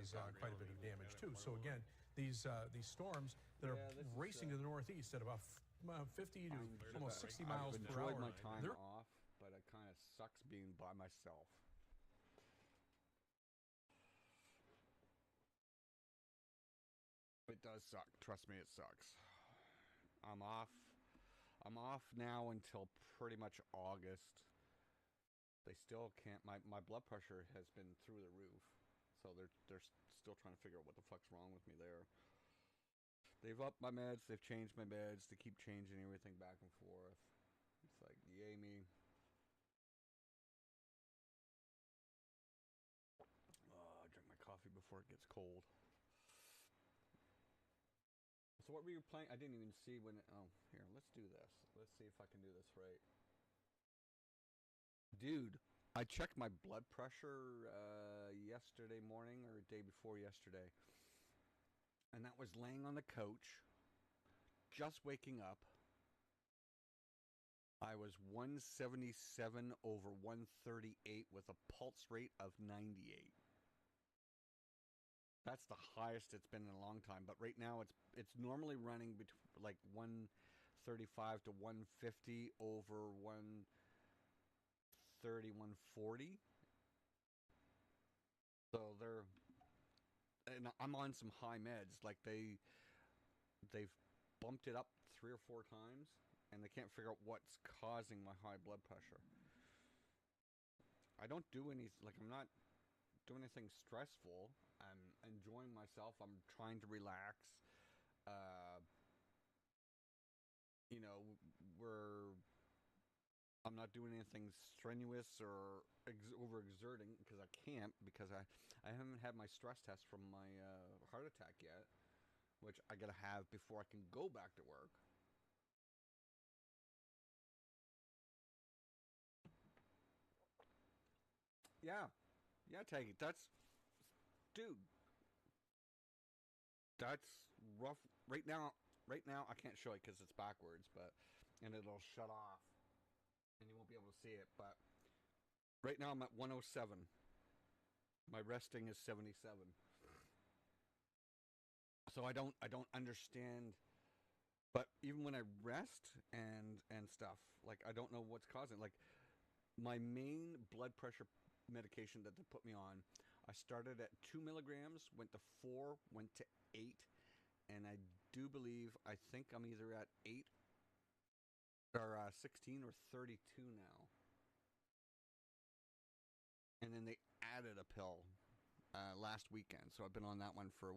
cause quite a bit of damage too. So again, these storms that are racing to the northeast at about 50 to almost 60 miles per hour. I've enjoyed my time off, but it kind of sucks being by myself. It does suck. Trust me, it sucks. I'm off now until pretty much August. They still can't. My blood pressure has been through the roof, so they're still trying to figure out what the fuck's wrong with me there. They've upped my meds. They've changed my meds. They keep changing everything back and forth. It's like, yay me. I drink my coffee before it gets cold. So what were you playing? I didn't even see when it, oh, here, let's do this. Let's see if I can do this right. Dude, I checked my blood pressure yesterday morning or day before yesterday. And that was laying on the couch, just waking up. I was 177 over 138 with a pulse rate of 98. That's the highest it's been in a long time. But right now it's normally running between like 135 to 150 over 130, 140. So and I'm on some high meds. Like they've bumped it up 3 or 4 times, and they can't figure out what's causing my high blood pressure. I don't do any, like, I'm not doing anything stressful. I'm enjoying myself. I'm trying to relax. I'm not doing anything strenuous or overexerting because I can't, because I haven't had my stress test from my heart attack yet, which I gotta have before I can go back to work. Yeah, Taggy, dude, that's rough. Right now, I can't show it because it's backwards, and it'll shut off, and you won't be able to see it. But right now I'm at 107. My resting is 77. So I don't understand. But even when I rest and stuff, like, I don't know what's causing. Like, my main blood pressure medication that they put me on, I started at 2 milligrams, went to 4, went to 8, and I think I'm either at 8 or 16 or 32 now. And then they added a pill last weekend, so I've been on that one for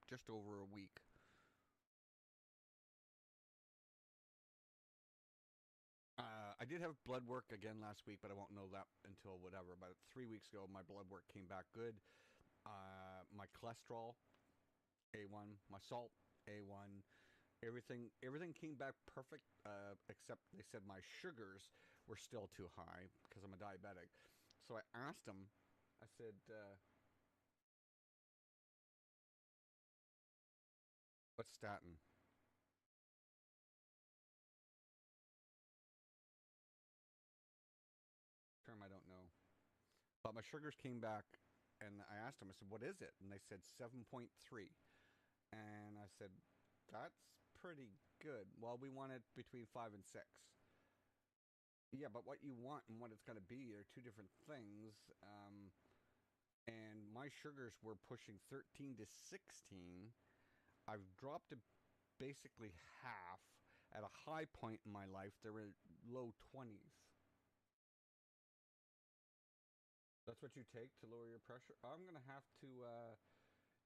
just over a week. I did have blood work again last week, but I won't know that until whatever. But 3 weeks ago, my blood work came back good. My cholesterol, A1. My salt, A1. Everything came back perfect, except they said my sugars were still too high because I'm a diabetic. So I asked them, I said, what's statin? Term I don't know. But my sugars came back, and I asked them, I said, what is it? And they said 7.3. And I said, that's pretty good. Well, we wanted between 5 and 6. Yeah, but what you want and what it's going to be are two different things. And my sugars were pushing 13 to 16. I've dropped to basically half. At a high point in my life, they were low 20s. That's what you take to lower your pressure? I'm going to have to,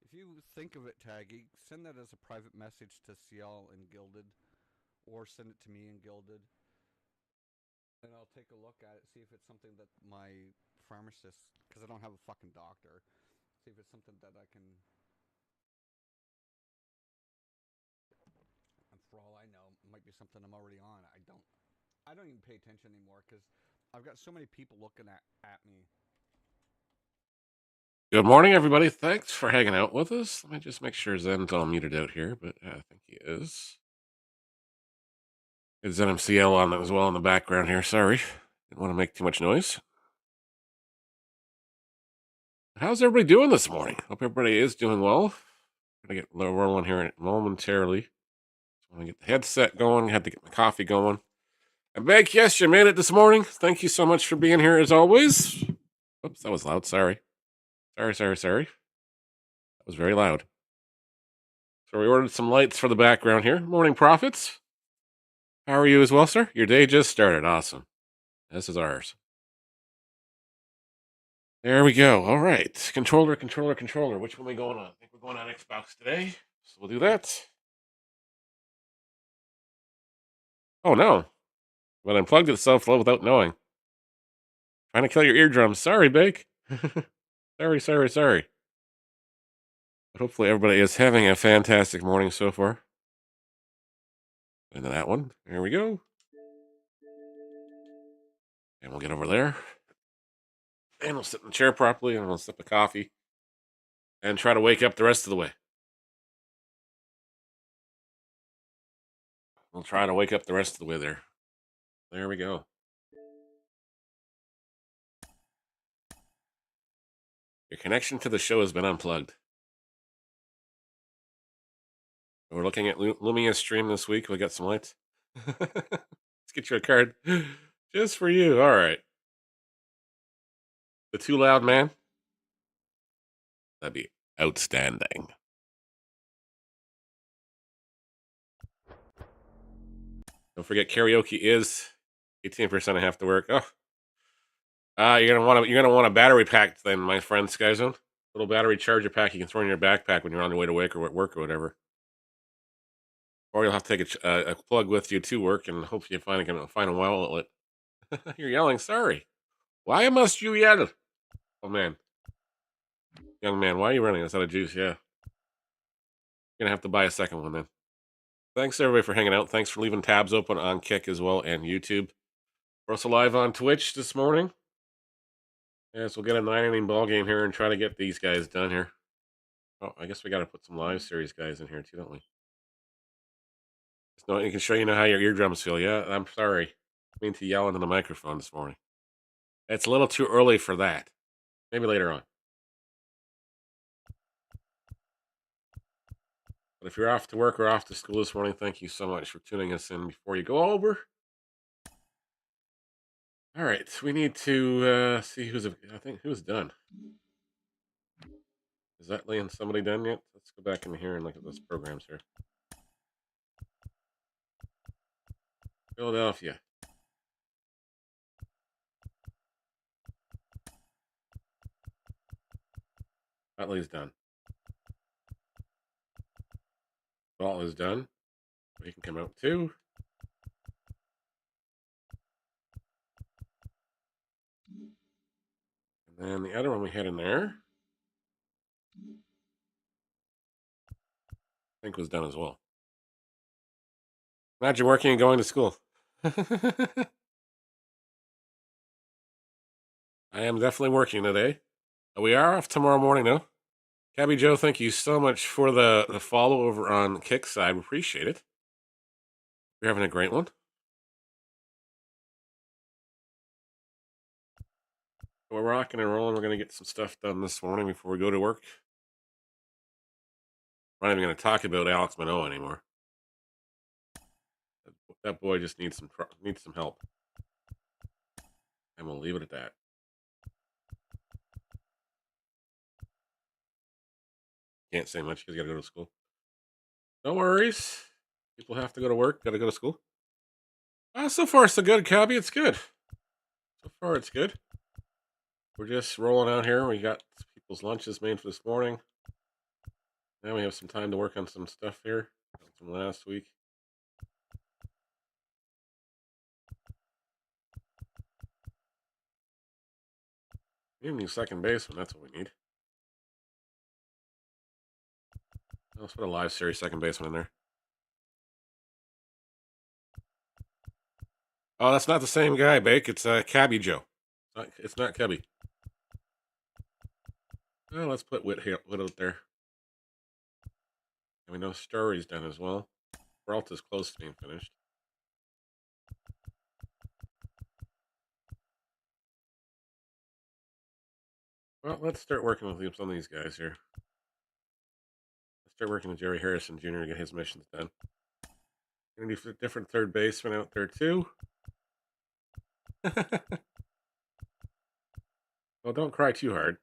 if you think of it, Taggy, send that as a private message to CL and Gilded, or send it to me in Gilded, and I'll take a look at it, see if it's something that my pharmacist, because I don't have a fucking doctor, see if it's something that I can, and for all I know, it might be something I'm already on. I don't even pay attention anymore, because I've got so many people looking at me. Good morning, everybody. Thanks for hanging out with us. Let me just make sure Zen's all muted out here, but I think he is. It's ZenMCL on as well in the background here. Sorry. Didn't want to make too much noise. How's everybody doing this morning? Hope everybody is doing well. Gonna get rolling here momentarily. Want to get the headset going. Had to get my coffee going. I'm back. Yes, you made it this morning. Thank you so much for being here as always. Oops, that was loud. Sorry. Sorry. That was very loud. So we ordered some lights for the background here. Morning profits. How are you as well, sir? Your day just started. Awesome. This is ours. There we go. All right. Controller. Which one are we going on? I think we're going on Xbox today. So we'll do that. Oh, no. But unplugged itself without knowing. Trying to kill your eardrums. Sorry, Bake. Sorry. But hopefully everybody is having a fantastic morning so far. Into that one. There we go. And we'll get over there. And we'll sit in the chair properly and we'll sip a coffee. And try to wake up the rest of the way. We'll try to wake up the rest of the way there. There we go. Your connection to the show has been unplugged. We're looking at Lumia's stream this week. We got some lights. Let's get you a card. Just for you. All right. The Too Loud Man. That'd be outstanding. Don't forget, karaoke is 18% of half the work. Oh, you're gonna want a battery pack then, my friend Skyzone. Little battery charger pack you can throw in your backpack when you're on your way to work or whatever. Or you'll have to take a plug with you to work and hope you find a wall outlet. You're yelling, sorry. Why must you yell? Oh man, young man, why are you running? That's out of juice. Yeah, you're gonna have to buy a second one then. Thanks everybody for hanging out. Thanks for leaving tabs open on Kick as well and YouTube. We're also live on Twitch this morning. Yes, we'll get a 9-inning ball game here and try to get these guys done here. Oh, I guess we got to put some live series guys in here too, don't we? No, it can show you how your eardrums feel. Yeah, I'm sorry. I mean to yell into the microphone this morning. It's a little too early for that. Maybe later on. But if you're off to work or off to school this morning, thank you so much for tuning us in before you go over. All right, we need to see who's done. Is that laying somebody done yet? Let's go back in here and look at those programs here. Philadelphia. Utley's done. Ball is done. He can come out too. And then the other one we had in there, I think was done as well. Imagine working and going to school. I am definitely working today. We are off tomorrow morning, though. Cabby Joe, thank you so much for the follow over on Kick side. Appreciate it. You're having a great one. We're rocking and rolling. We're going to get some stuff done this morning before we go to work. We're not even going to talk about Alex Manoah anymore. That boy just needs some help. And we'll leave it at that. Can't say much because you got to go to school. No worries. People have to go to work, got to go to school. So far, so good, Cabby. It's good. So far, it's good. We're just rolling out here. We got people's lunches made for this morning. Now we have some time to work on some stuff here from last week. We need a new second baseman. That's what we need. Let's put a live series second baseman in there. Oh, that's not the same guy, Bake. It's Cabby Joe. It's not Cabby. Well, let's put Whit out there. And we know Story's done as well. Peralta's close to being finished. Well, let's start working with some of these guys here. Let's start working with Jerry Harrison Jr. to get his missions done. Gonna do different third baseman out there too. Well, don't cry too hard.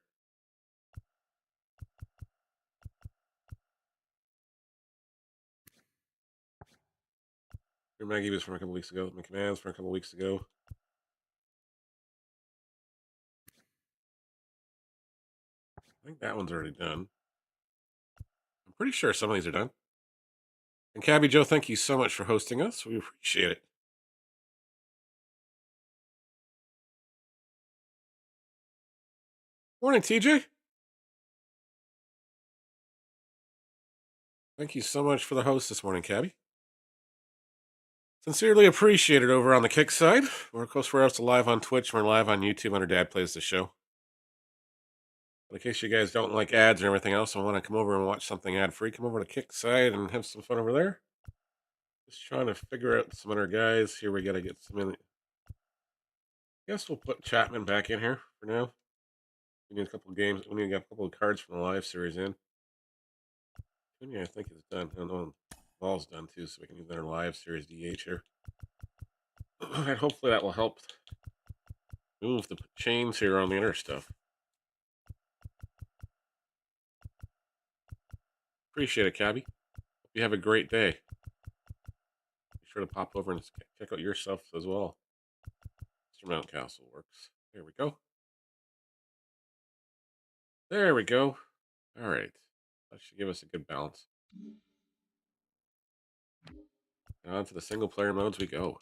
Your Maggie was from a couple weeks ago. McMahon's from a couple weeks ago. I think that one's already done. I'm pretty sure some of these are done. And Cabby Joe, thank you so much for hosting us. We appreciate it. Morning, TJ. Thank you so much for the host this morning, Cabby. Sincerely appreciated over on the Kick side. We're, of course, we're also live on Twitch. We're live on YouTube under Dad Plays the Show. But in case you guys don't like ads and everything else and want to come over and watch something ad-free, come over to Kick side and have some fun over there. Just trying to figure out some other guys. Here we got to get some in. I guess we'll put Chapman back in here for now. We need a couple of games. We need to get a couple of cards from the live series in. Yeah, I think it's done. I know Ball's done too, so we can use our live series DH here. And hopefully that will help move the chains here on the inner stuff. Appreciate it, Cabby. Hope you have a great day. Be sure to pop over and check out your stuff as well. Mr. Mountcastle works. There we go. There we go. All right. That should give us a good balance. And on to the single player modes we go.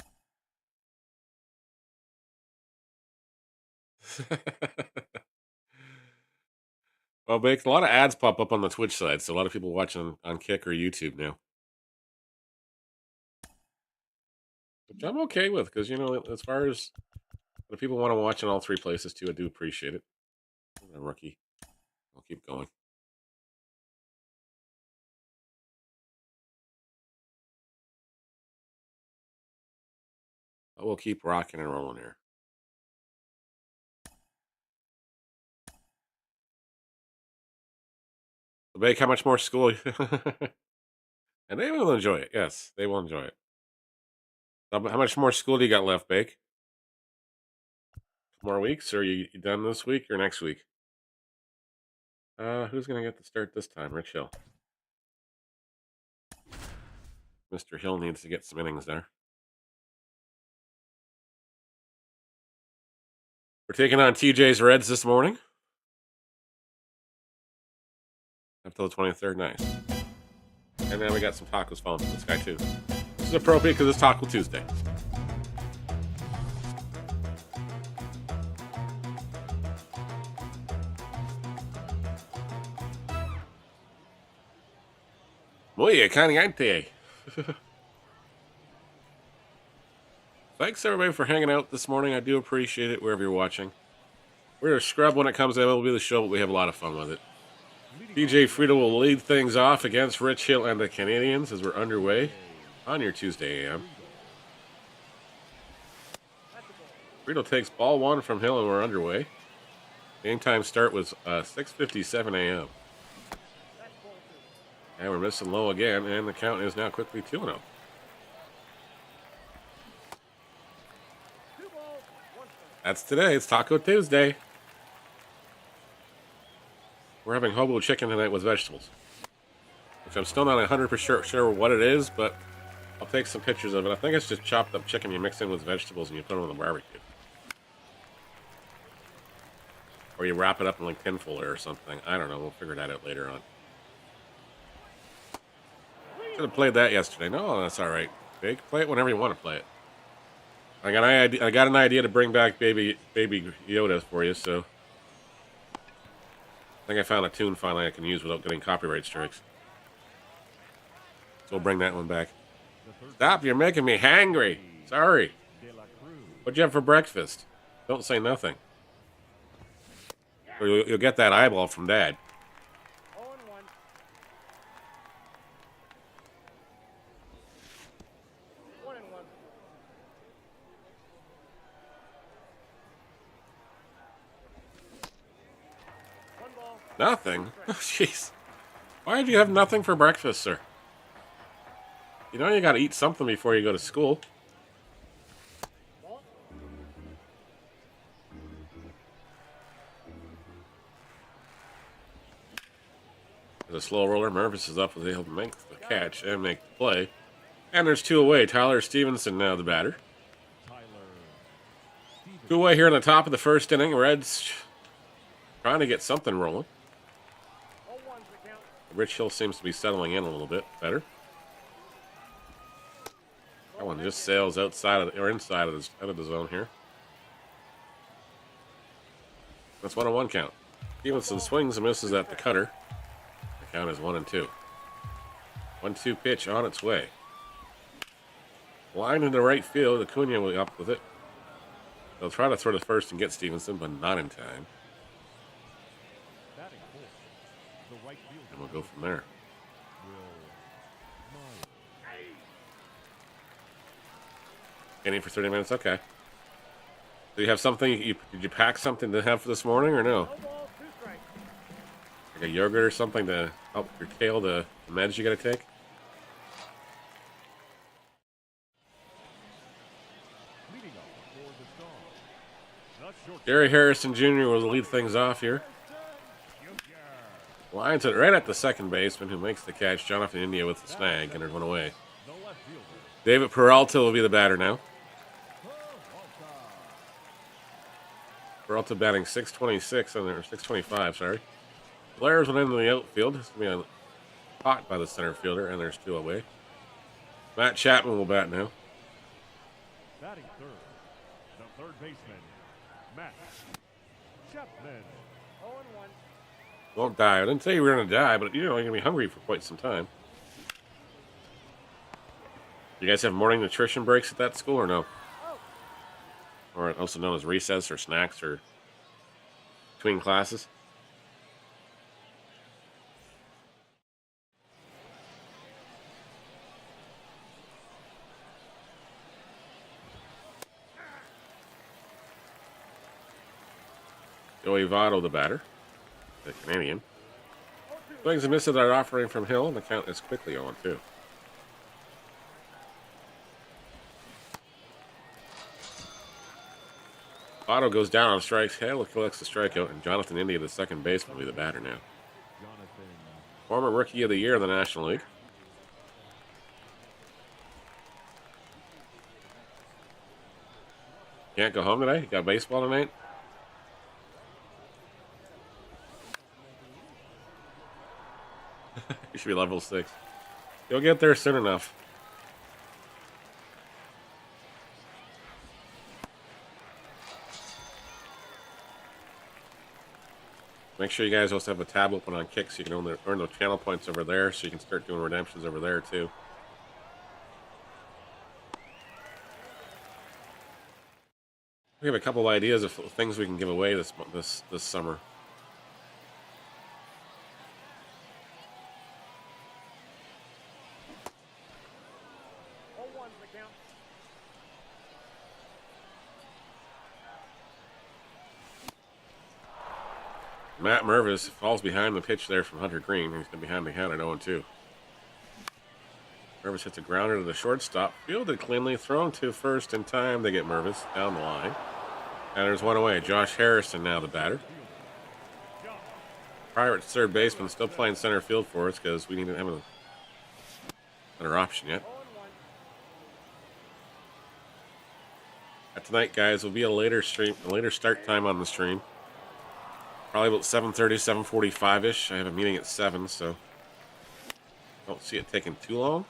Well, Bake, a lot of ads pop up on the Twitch side, so a lot of people watching on Kick or YouTube now. Which I'm okay with, because, you know, as far as the people want to watch in all three places too, I do appreciate it. I'm a rookie. I'll keep going. I will keep rocking and rolling here. Bake, how much more school? And they will enjoy it. Yes, they will enjoy it. How much more school do you got left, Bake? More weeks? Or are you done this week or next week? Who's going to get the start this time? Rich Hill. Mr. Hill needs to get some innings there. We're taking on TJ's Reds this morning. Up till the 23rd. Nice. And then we got some tacos falling from this guy, too. This is appropriate because it's Taco Tuesday. Muy caliente. Thanks, everybody, for hanging out this morning. I do appreciate it wherever you're watching. We're a scrub when it comes to MLB The Show, but we have a lot of fun with it. DJ Friedel will lead things off against Rich Hill and the Canadians as we're underway on your Tuesday AM. Friedel takes ball one from Hill and we're underway. Game time start was 6:57 a.m. And we're missing low again, and the count is now quickly 2-0. That's today. It's Taco Tuesday. We're having hobo chicken tonight with vegetables, which I'm still not 100% sure what it is, but I'll take some pictures of it. I think it's just chopped up chicken you mix in with vegetables and you put them on the barbecue. Or you wrap it up in like tinfoil or something. I don't know. We'll figure that out later on. Should have played that yesterday. No, that's all right. Big, play it whenever you want to play it. I got an idea to bring back baby Yoda for you, so I think I found a tune finally I can use without getting copyright strikes. So we'll bring that one back. Stop, you're making me hangry. Sorry. What'd you have for breakfast? Don't say nothing. Or you'll get that eyeball from Dad. Nothing? Jeez. Why did you have nothing for breakfast, sir? You know you gotta eat something before you go to school. There's a slow roller. Mervis is up, was able to make the catch and make the play. And there's 2 away. Tyler Stevenson now the batter. 2 away here in the top of the first inning. Reds trying to get something rolling. Rich Hill seems to be settling in a little bit better. That one just sails outside of or inside of out of the zone here. That's 1-1 count. Stevenson swings and misses at the cutter. The count is 1-2. 1-2 pitch on its way. Line into right field. Acuna will be up with it. They'll try to throw to first and get Stevenson, but not in time. And we'll go from there. Getting for 30 minutes? Okay. Do you have something? Did you pack something to have for this morning or no? Like a yogurt or something to help curtail the meds you got to take? Gary Harrison Jr. will lead things off here. Lines it right at the second baseman who makes the catch. Jonathan India with the snag, and there's 1 away. David Peralta will be the batter now. Peralta batting 626 on there, 625, sorry. Blair's went into the outfield. It's going to be caught by the center fielder, and there's 2 away. Matt Chapman will bat now. Batting third, the third baseman, Matt Chapman. 0-1. Won't die. I didn't say you were going to die, but you know, you're going to be hungry for quite some time. You guys have morning nutrition breaks at that school or no? Or also known as recess or snacks or between classes? Joey Votto, the batter, the Canadian. Swings and misses are offering from Hill, and the count is quickly on, too. Votto goes down on strikes. Hill collects the strikeout, and Jonathan India, the second baseman, will be the batter now. Former Rookie of the Year in the National League. Can't go home today? You got baseball tonight? You should be level 6. You'll get there soon enough. Make sure you guys also have a tab open on Kick so you can earn those channel points over there so you can start doing redemptions over there too. We have a couple of ideas of things we can give away this summer. Matt Mervis falls behind the pitch there from Hunter Green. He's been behind the count at 0-2. Mervis hits a grounder to the shortstop. Fielded cleanly, thrown to first in time. They get Mervis down the line. And there's 1 away. Josh Harrison now the batter. Pirates third baseman still playing center field for us because we need to have another option yet. Tonight, guys, will be a later start time on the stream. Probably about 7:30, 7:45-ish. I have a meeting at 7, so don't see it taking too long.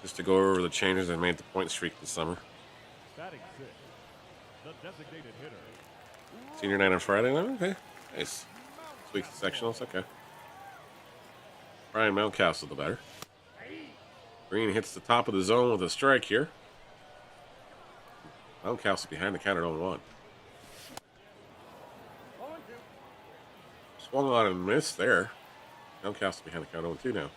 Just to go over the changes I made to point streak this summer. Batting six, the designated hitter. Senior night on Friday night? Okay. Nice. This week's sectionals, okay. Brian Mountcastle, the batter. Green hits the top of the zone with a strike here. Mountcastle behind the count at 0-1. Swung on and missed there. Mountcastle behind the count 0-2 now.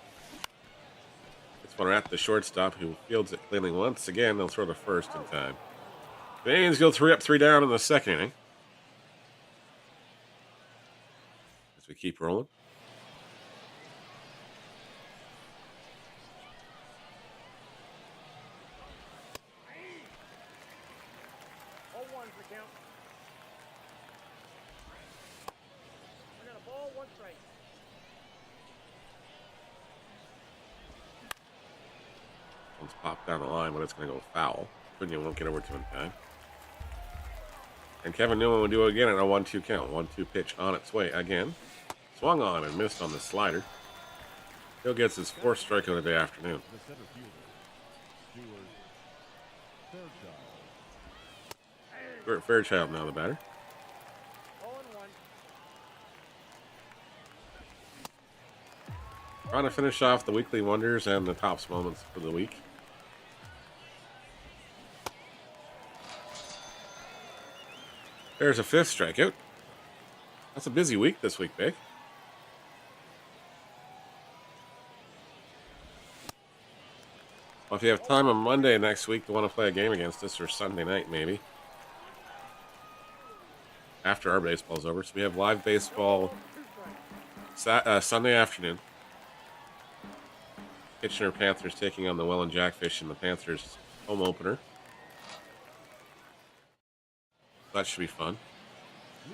It's one at the shortstop who fields it cleanly once again. They'll throw to first in time. Canadians go 3 up, 3 down in the second inning. we keep rolling. One's popped down the line, but it's going to go foul. Cunha won't get over to in time. And Kevin Newman will do it again at a 1-2 count. 1-2 pitch on its way again. Swung on and missed on the slider. Hill gets his 4th strikeout of the afternoon. Stuart Fairchild now the batter. Trying to finish off the weekly wonders and the tops moments for the week. There's a 5th strikeout. That's a busy week this week, Big. Well, if you have time on Monday next week to want to play a game against us, or Sunday night maybe, after our baseball's over. So we have live baseball Sunday afternoon. Kitchener Panthers taking on the Welland Jackfish in the Panthers home opener. That should be fun.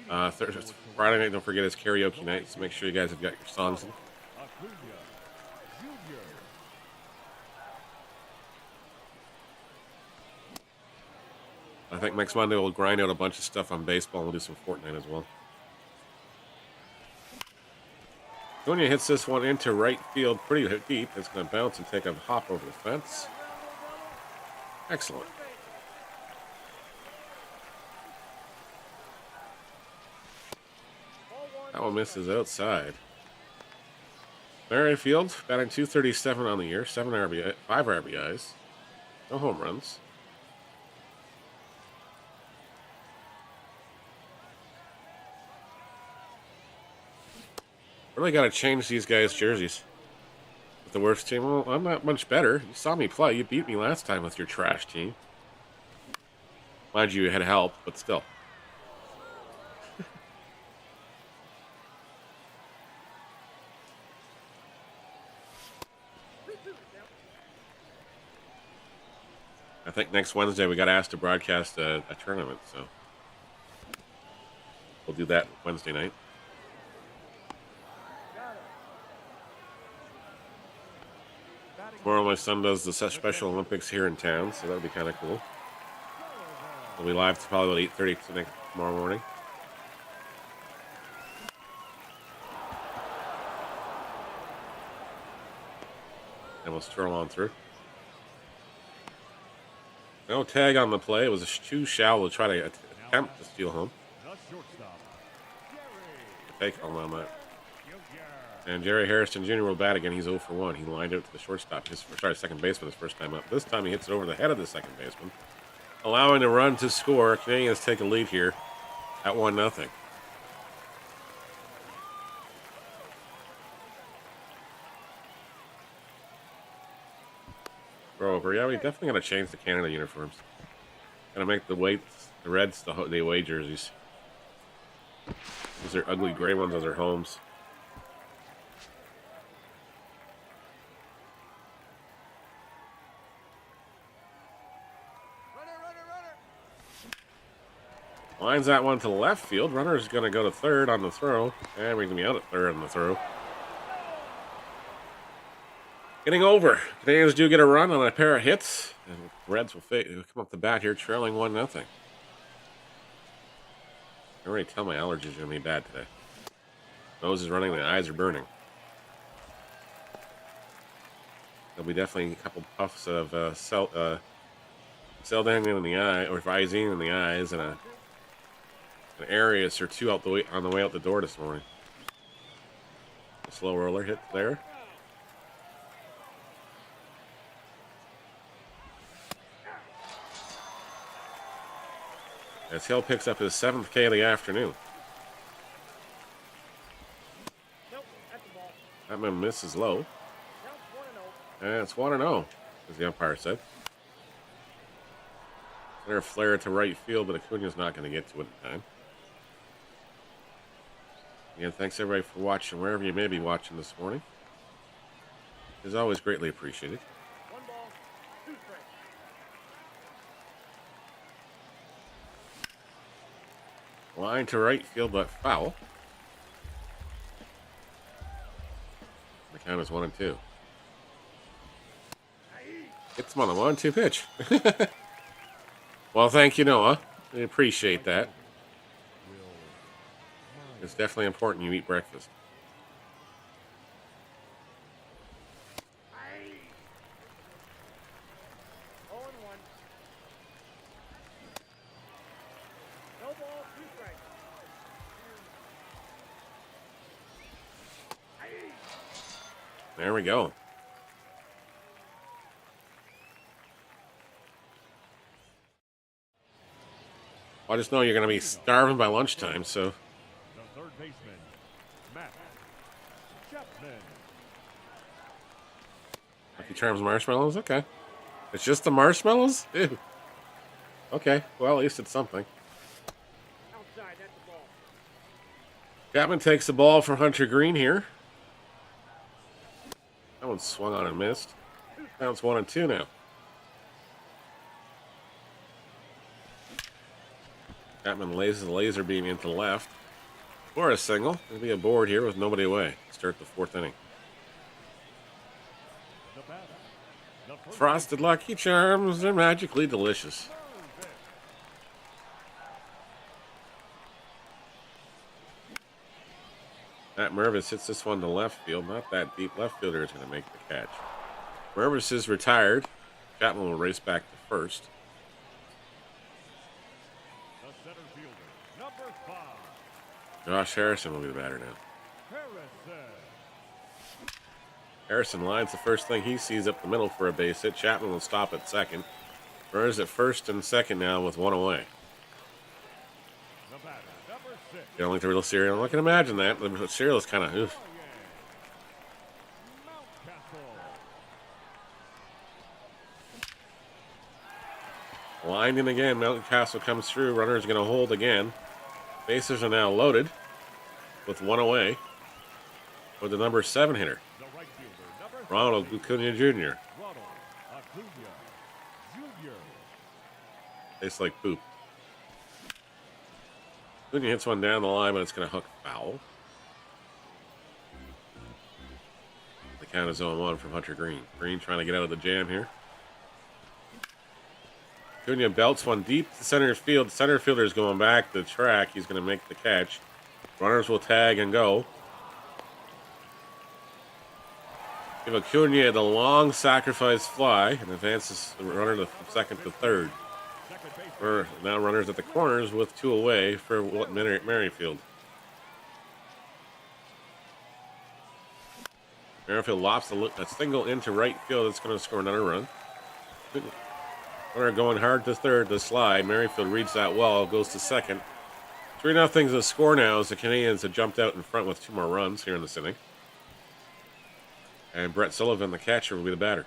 Friday night, don't forget, it's karaoke night, so make sure you guys have got your songs in. I think next Monday we'll grind out a bunch of stuff on baseball and we'll do some Fortnite as well. Cunha hits this one into right field pretty deep. It's going to bounce and take a hop over the fence. Excellent. That one misses outside. Merrifield batting .237 on the year, 5 RBIs, no home runs. Really got to change these guys' jerseys. With the worst team, well, I'm not much better. You saw me play. You beat me last time with your trash team. Mind you, you had help, but still. I think next Wednesday we got asked to broadcast a tournament, so we'll do that Wednesday night. Tomorrow my son does the Special Olympics here in town, so that'll be kind of cool. We'll be live to probably about 8:30 tomorrow morning. And we'll stroll on through. No tag on the play. It was too shallow to try to attempt to steal home. Take on that. And Jerry Harrison Jr. will bat again. He's 0 for 1. He lined out to the shortstop. Second baseman his first time up. This time he hits it over the head of the second baseman, allowing the run to score. Canadians take a lead here at 1-0. Throw over. Yeah, we definitely got to change the Canada uniforms. Got to make the Reds the away jerseys. These are ugly gray ones. Those are homes. Lines that one to left field. Runner's going to go to third on the throw. And we're going to be out at third on the throw. Getting over. Canadians do get a run on a pair of hits. And Reds will come up the bat here trailing 1-0. I already tell my allergies are going to be bad today. Nose is running. The eyes are burning. There'll be definitely a couple puffs of Celdang in the eye, or Visine in the eyes, and an Arius or two on the way out the door this morning. A slow roller hit there. As Hill picks up his 7th K of the afternoon. That one misses low. And it's 1-0, as the umpire said. They're a flare to right field, but Acuna's not going to get to it in time. Again, thanks everybody for watching wherever you may be watching this morning. It's always greatly appreciated. 1 ball, 2 strikes. Line to right field, but foul. The count is 1-2. It's him on the 1-2 pitch. Well, thank you, Noah. I appreciate that. It's definitely important you eat breakfast. No ball, 2 strikes. There we go. I just know you're going to be starving by lunchtime, so... The third baseman, Matt Chapman. Lucky Charms marshmallows? Okay. It's just the marshmallows? Ew. Okay, well, at least it's something. Outside, that's the ball. Chapman takes the ball from Hunter Green here. That one swung on and missed. Now it's 1-2 now. Chapman lays the laser beam into left. For a single. It'll be a board here with nobody away. Start the 4th inning. The batter, the first Frosted Lucky Charms are magically delicious. Matt Mervis hits this one to left field. Not that deep. Left fielder is going to make the catch. Mervis is retired. Chapman will race back to first. The center fielder, number 5, Josh Harrison will be the batter now. Harrison. Harrison lines the first thing he sees up the middle for a base hit. Chapman will stop at second. Runners at first and second now with 1 away. The batter, number 6, You don't like the real cereal? I can imagine that. The cereal is kind of oof. Mountcastle. Lined in again. Mountain Castle comes through. Runners going to hold again. Bases are now loaded with 1 away for the number 7 hitter, The right fielder, number Ronald Acuna Jr. Ronald Acuna Jr. Tastes like poop. Acuna hits one down the line, but it's going to hook foul. The count is 0-1 from Hunter Green. Green trying to get out of the jam here. Acuna belts one deep to center field. Center fielder is going back to the track. He's going to make the catch. Runners will tag and go. Give Acuna the long sacrifice fly and advances the runner to second to third. We're now runners at the corners with 2 away for Merrifield. Merrifield lofts a single into right field. It's going to score another run. Runner going hard to third to slide. Merrifield reads that well, goes to second. 3-0 the score now as the Canadians have jumped out in front with 2 more runs here in this inning. And Brett Sullivan, the catcher, will be the batter.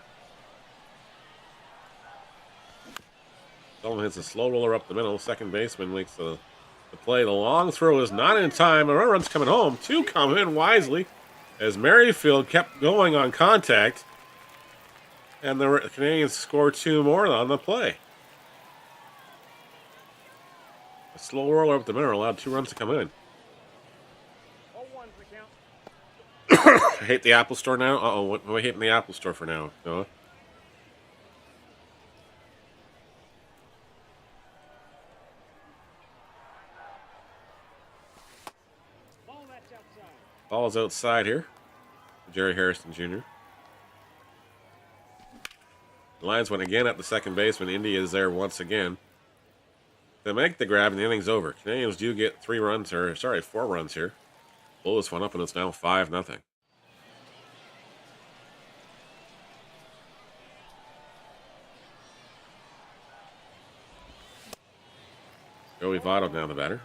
Sullivan hits a slow roller up the middle. Second baseman makes the play. The long throw is not in time. A run's coming home. 2 come in wisely as Merrifield kept going on contact. And the Canadians score 2 more on the play. A slow roller up the middle allowed 2 runs to come in. 0-1's the count. I hate the Apple Store now. Uh-oh, what am I hating the Apple Store for now, Noah? Ball that's outside. Ball's outside here. Jerry Harrison Jr. The Lions went again at the second baseman. India is there once again. They make the grab and the inning's over. Canadians do get 4 runs here. Blow this one up and it's now 5-0. Joey Votto now the batter.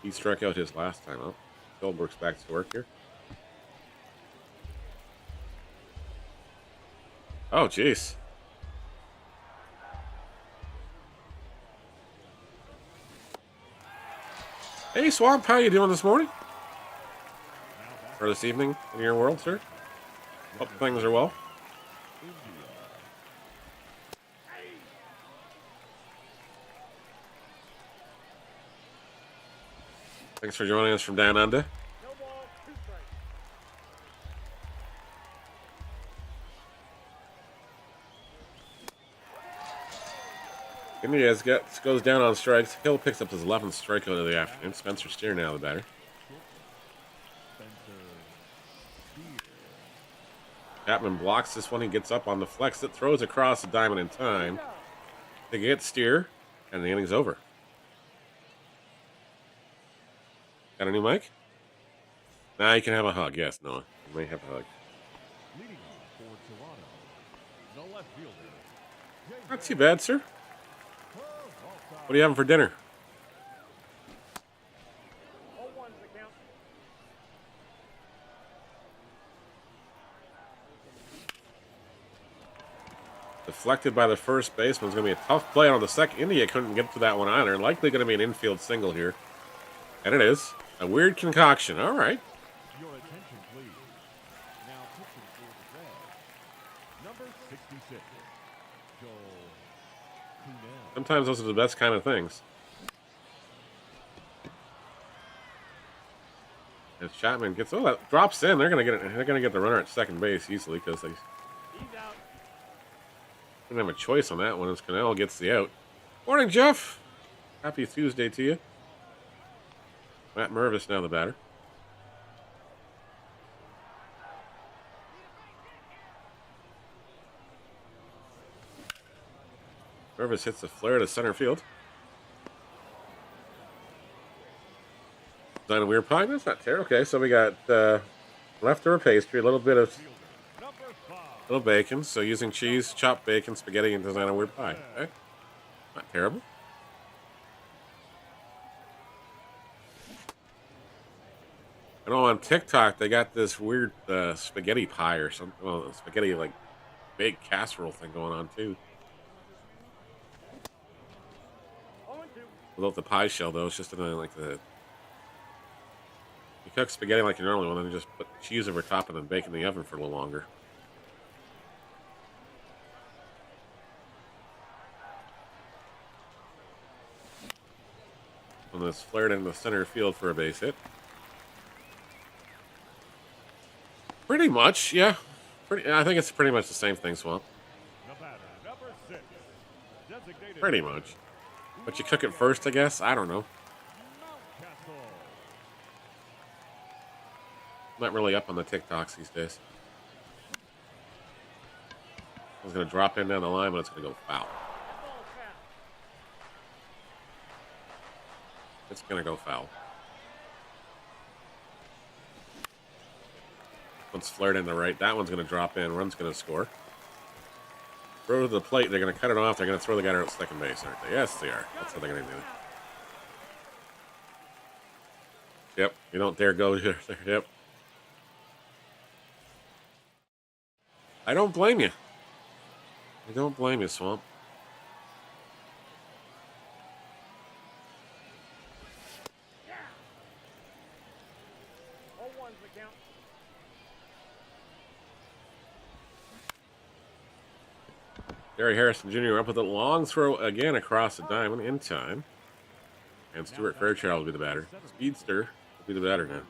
He struck out his last time out. Goldberg's back to work here. Oh, jeez. Hey, Swamp, how you doing this morning? for this evening in your world, sir? Hope things are well. Thanks for joining us from down under. India goes down on strikes. Hill picks up his 11th strikeout of the afternoon. Spencer Steer now the batter. Chapman blocks this one. He gets up on the flex. It throws across the diamond in time. They get Steer, and the inning's over. Got a new mic? Now you can have a hug. Yes, Noah. You may have a hug. Not too bad, sir. What are you having for dinner? Deflected by the first baseman. It's going to be a tough play on the second. India couldn't get to that one either. Likely going to be an infield single here. And it is. A weird concoction. All right. Your attention, please. Now pitching for the Reds, number 66, Joel Kunel. Sometimes those are the best kind of things. As Chapman gets that drops in, they're gonna get the runner at second base easily because they don't have a choice on that one as Cannell gets the out. Morning, Jeff. Happy Tuesday to you. Matt Mervis now the batter. Mervis hits a flare to center field. Not a weird pie? That's not terrible. Okay, so we got leftover pastry, a little bit of little bacon. So using cheese, chopped bacon, spaghetti, and design a weird pie. Okay, not terrible. I know on TikTok they got this weird spaghetti pie or something. Well, spaghetti like big casserole thing going on too. Without the pie shell though, it's just in like the. You cook spaghetti like you normally would, and then you just put cheese over top and then bake in the oven for a little longer. And this flared into center field for a base hit. Pretty much, yeah. I think it's pretty much the same thing, Swamp. Pretty much. But you cook it first, I guess? I don't know. I'm not really up on the TikToks these days. I was going to drop in down the line, but it's going to go foul. It's going to go foul. One's flared in the right. That one's going to drop in. Run's going to score. Throw to the plate. They're going to cut it off. They're going to throw the guy out at second base, aren't they? Yes, they are. That's what they're going to do. Yep. You don't dare go here. Yep. I don't blame you. I don't blame you, Swamp. Gary Harrison Jr. up with a long throw again across the diamond in time. And Stuart Fairchild will be the batter. Speedster will be the batter now.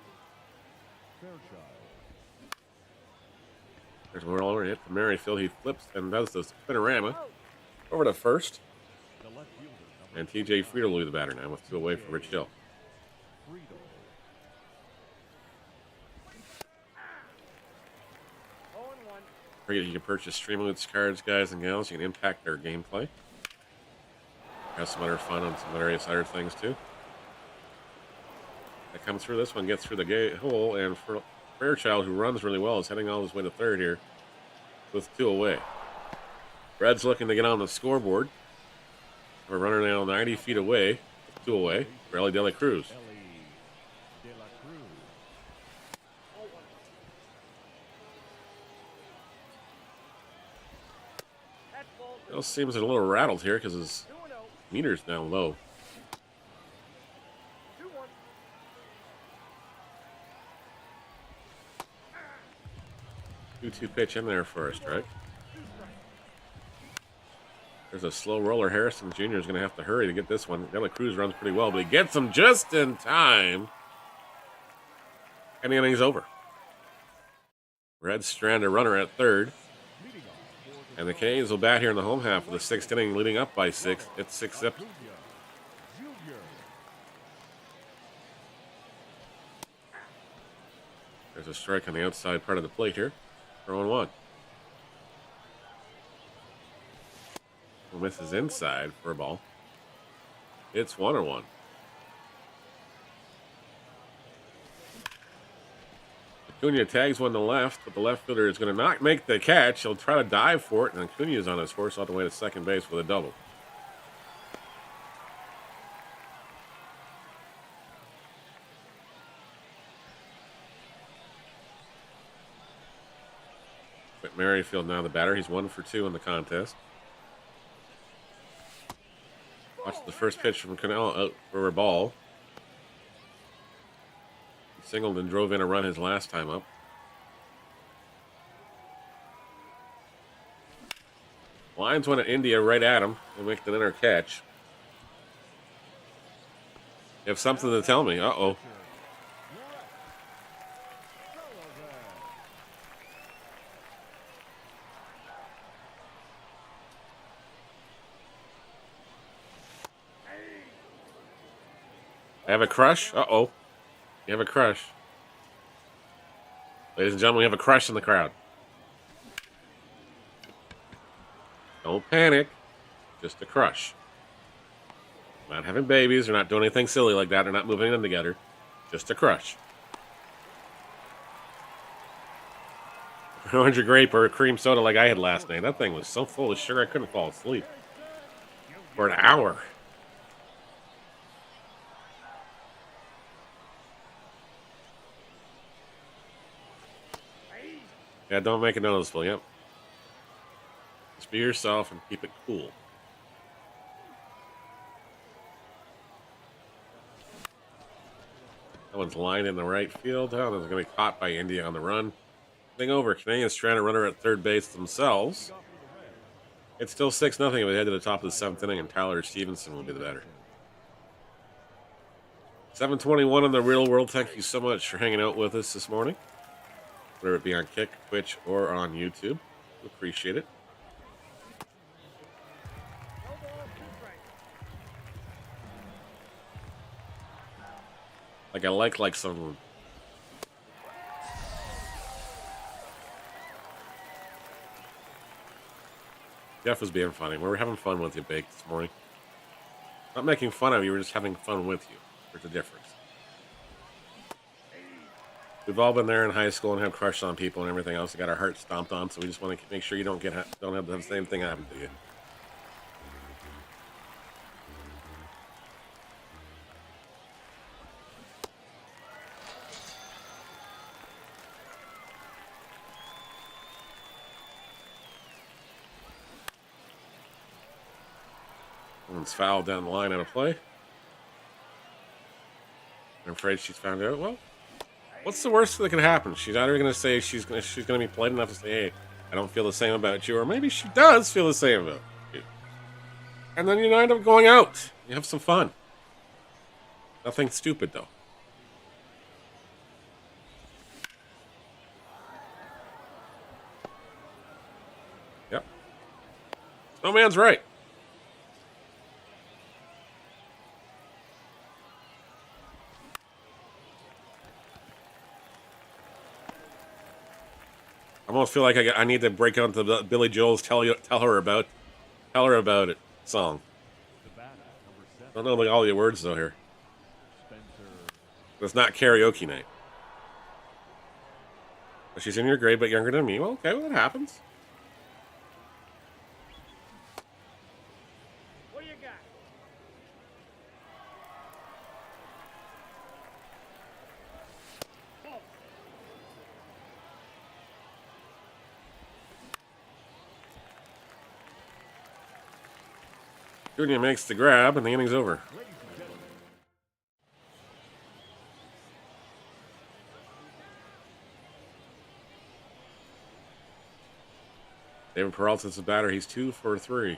There's a roller hit from Merrifield. He flips and does the spinorama over to first. And TJ Friedel will be the batter now with two away for Rich Hill. Forget you can purchase Streamloots cards, guys and gals. You can impact their gameplay. Have some other fun on some various other things too. That comes through. This one gets through the hole, and Fairchild, who runs really well, is heading all his way to third here with two away. Red's looking to get on the scoreboard. We're running now 90 feet away with two away for Ellie De La Cruz. Bill seems a little rattled here because his meter's down low. 2-2 pitch in there for a strike. There's a slow roller. Harrison Jr. is going to have to hurry to get this one. De La Cruz runs pretty well, but he gets him just in time. And the inning's over. Reds strand a runner at third. And the K's will bat here in the home half of the sixth inning, leading up by 6. It's 6-0. There's a strike on the outside part of the plate here. 0-1. Misses inside for a ball. It's 1-1. Acuna tags one to left, but the left fielder is going to not make the catch. He'll try to dive for it, and Acuna is on his horse all the way to second base with a double. But Merrifield now the batter. He's 1 for 2 in the contest. Watch the first pitch from Cannell out for a ball. He singled and drove in a run his last time up. Lines went at India right at him and make an inner catch. You have something to tell me. Uh-oh. I have a crush? Uh-oh. You have a crush. Ladies and gentlemen, we have a crush in the crowd. Don't panic. Just a crush. They're not having babies. They're not doing anything silly like that. They're not moving in together. Just a crush. Orange or grape or a cream soda like I had last night. That thing was so full of sugar I couldn't fall asleep. For an hour. Yeah, don't make it noticeable, yep. Just be yourself and keep it cool. That one's lined in the right field. Oh, that's going to be caught by India on the run. Thing over. Canadians trying to runner at third base themselves. It's still 6-0 if we head to the top of the 7th inning, and Tyler Stevenson will be the batter. 7:21 in the real world. Thank you so much for hanging out with us this morning. Whether it be on Kick, Twitch, or on YouTube. We appreciate it. I like some. Jeff was being funny. We were having fun with you, Bake, this morning. Not making fun of you, we're just having fun with you. There's a difference. We've all been there in high school and have crushes on people and everything else. We got our hearts stomped on, so we just want to make sure you don't have the same thing happen to you. One's fouled down the line out of play. I'm afraid she's found out. Well, what's the worst that could happen? She's either going to say she's going to be polite enough to say, "Hey, I don't feel the same about you," or maybe she does feel the same about you. And then you end up going out. You have some fun. Nothing stupid, though. Yep. No man's right. I almost feel like I need to break out the Billy Joel's tell her about it song. I don't know all the words though here. It's not karaoke night. She's in your grade but younger than me. Well, okay, well, that happens. What do you got? Junior makes the grab, and the inning's over. David Peralta's the batter. He's 2 for 3.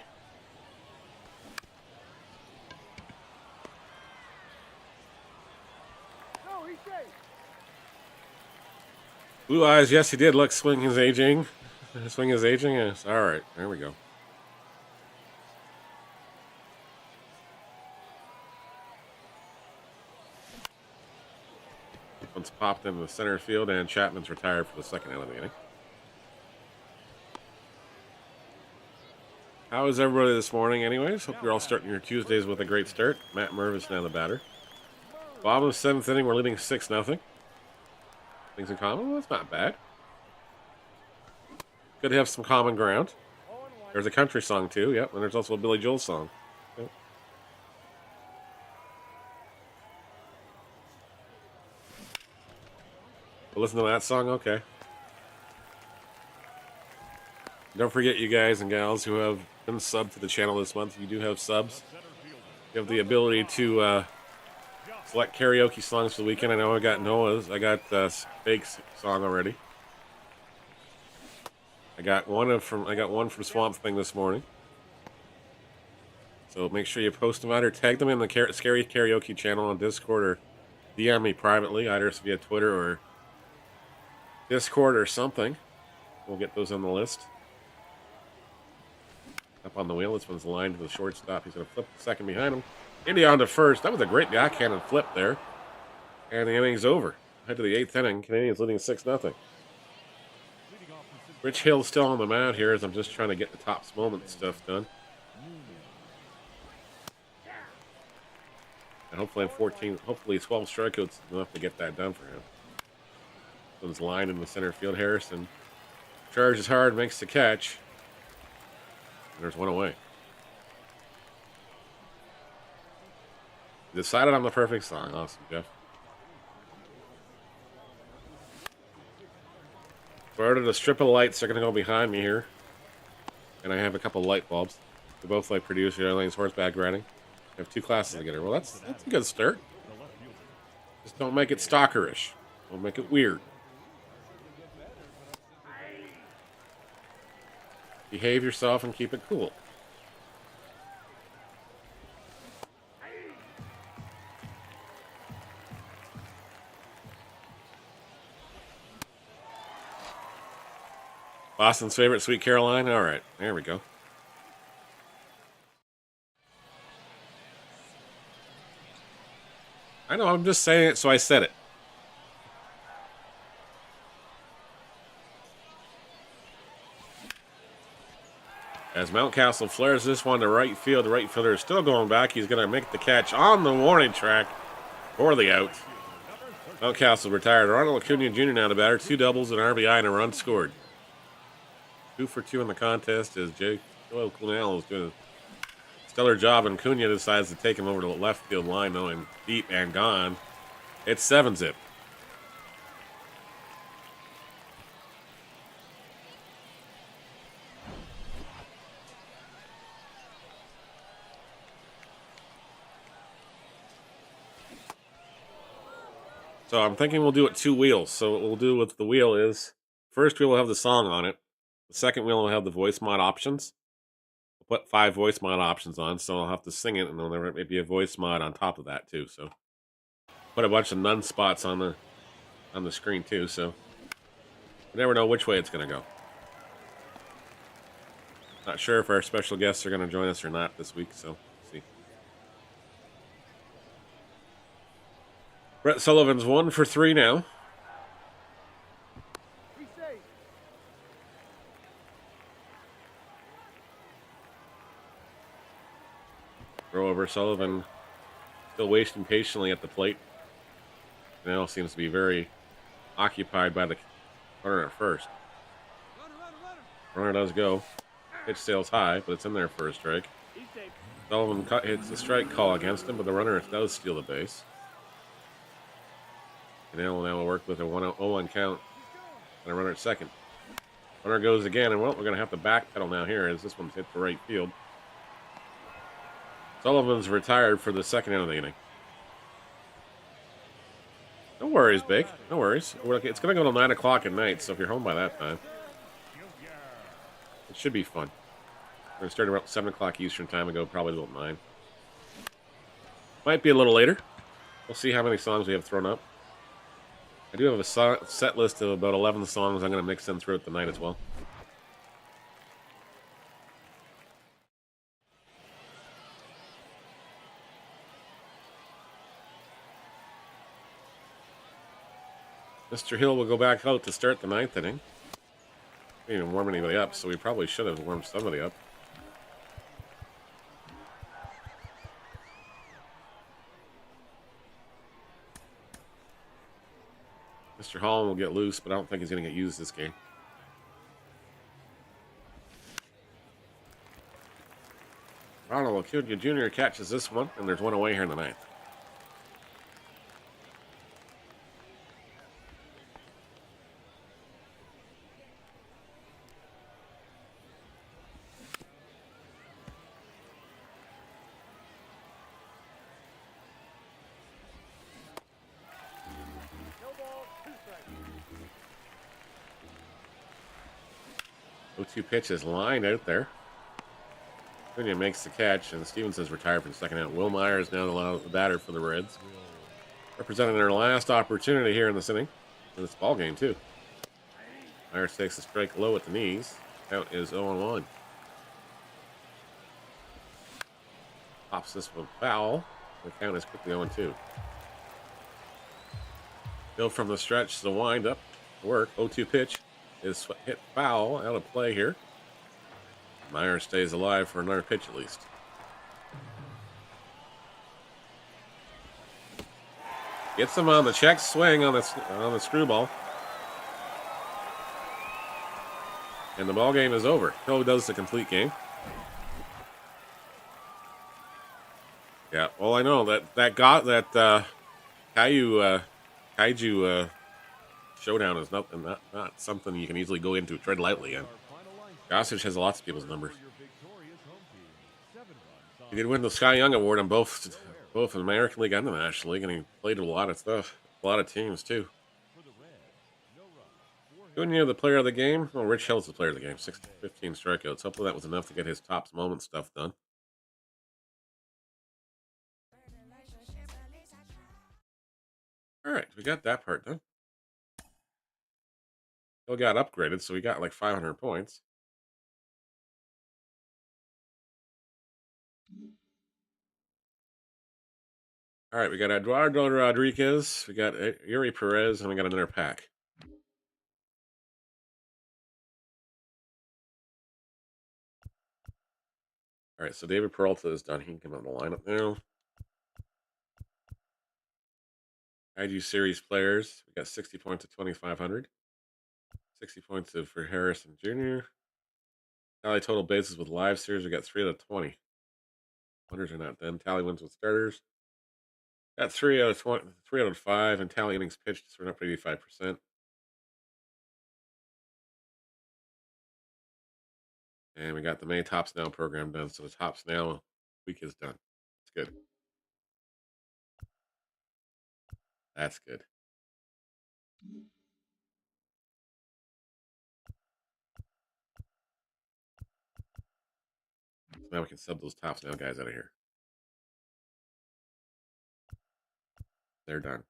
Blue Eyes, yes, he did. Look, swing is aging. Swing is aging. Yes. All right, there we go. One's popped into the center field, and Chapman's retired for the second out of the inning. How is everybody this morning, anyways? Hope you're all starting your Tuesdays with a great start. Matt Mervis now the batter. Bottom of the 7th inning, we're leading 6-0. Things in common? Well, that's not bad. Good to have some common ground. There's a country song, too. Yep, and there's also a Billy Joel song. Yep. Well, listen to that song? Okay. Don't forget, you guys and gals who have been subbed to the channel this month, you do have subs. You have the ability to select karaoke songs for the weekend. I know I got Noah's. I got Fake's song already. I got one from Swamp Thing this morning. So make sure you post them out or tag them in the Scary Karaoke channel on Discord or DM me privately, either via Twitter or Discord or something. We'll get those on the list. Up on the wheel. This one's lined to the shortstop. He's going to flip the second behind him. Indy on to first. That was a great backhanded flip there. And the inning's over. Head to the 8th inning. Canadians leading 6-0. Rich Hill's still on the mound here as I'm just trying to get the Tops Moment stuff done. And hopefully 12 strikeouts is enough to get that done for him. This one's lined in the center field. Harrison charges hard, makes the catch. And there's one away. Decided on the perfect song. Awesome, Jeff. So I ordered a strip of lights. They're going to go behind me here. And I have a couple light bulbs. They both like producer Airlane's horseback riding. I have 2 classes together. Well, that's a good start. Just don't make it stalkerish. Don't make it weird. Behave yourself and keep it cool. Boston's favorite, Sweet Caroline? All right, there we go. I know, I'm just saying it, so I said it. As Mountcastle flares this one to right field, the right fielder is still going back. He's going to make the catch on the warning track for the out. Mountcastle retired. Ronald Acuna Jr. now the batter. 2 doubles, an RBI, and a run scored. 2 for 2 in the contest as Joel Clunell is doing a stellar job, and Acuna decides to take him over to the left field line, knowing deep and gone. It's 7-zip. So I'm thinking we'll do it 2 wheels. So what we'll do with the wheel is, first wheel will have the song on it. The second wheel will have the voice mod options. We'll put 5 voice mod options on, so I'll have to sing it, and then there may be a voice mod on top of that too. So put a bunch of none spots on the screen too. So you never know which way it's going to go. Not sure if our special guests are going to join us or not this week. So we'll see. Brett Sullivan's 1 for 3 now. Throw over. Sullivan still waiting patiently at the plate. Now seems to be very occupied by the runner at first. Runner does go. Pitch sails high, but it's in there for a strike. Sullivan hits the strike call against him, but the runner does steal the base. Canelo now will work with a 1-0 count and a runner at second. Runner goes again, and well, we're going to have to backpedal now here as this one's hit for right field. Sullivan's retired for the second out of the inning. No worries, Bake. No worries. It's going to go till 9 o'clock at night, so if you're home by that time, should be fun. We're going to start around 7 o'clock Eastern time and go probably about 9. Might be a little later. We'll see how many songs we have thrown up. I do have a set list of about 11 songs I'm going to mix in throughout the night as well. Mr. Hill will go back out to start the 9th inning. We didn't even warm anybody up, so we probably should have warmed somebody up. Mr. Holland will get loose, but I don't think he's going to get used this game. Ronald Acuna Jr. catches this one, and there's one away here in the 9th. O2 pitch is lined out there. Acuna makes the catch, and Stevens has retired from the second out. Will Myers now the batter for the Reds, representing their last opportunity here in this inning, in this ball game too. Myers takes a strike low at the knees. Count is 0-1. Pops this one foul. The count is quickly 0-2. Hill from the stretch, the wind up work. 0-2 pitch is hit foul, out of play here. Myers stays alive for another pitch at least. Gets him on the check swing on the screwball. And the ball game is over. Hill does the complete game. Yeah, well, I know that Kaiju showdown is not something you can easily go into tread lightly in. Gossage has lots of people's numbers. He did win the Cy Young Award on both the American League and the National League, and he played a lot of stuff, a lot of teams too. Acuna, the player of the game. Well, Rich Hill's the player of the game. 15 strikeouts. Hopefully that was enough to get his tops moment stuff done. All right, we got that part done. Hill got upgraded, so we got like 500 points. All right, we got Eduardo Rodriguez, we got Yuri Perez, and we got another pack. All right, so David Peralta is done. He can come out of the lineup now. IG Series players, we got 60 points at 2,500. 60 points for Harrison Jr. Tally total bases with live series, we got 3 out of 20. Wonders are not done. Tally wins with starters. Got 3 out of 20, 3 out of 5, and tally innings pitched, so we're up to 85%. And we got the May Tops Now program done, so the Tops Now week is done. It's good. That's good. So now we can sub those Tops Now guys out of here. They're done.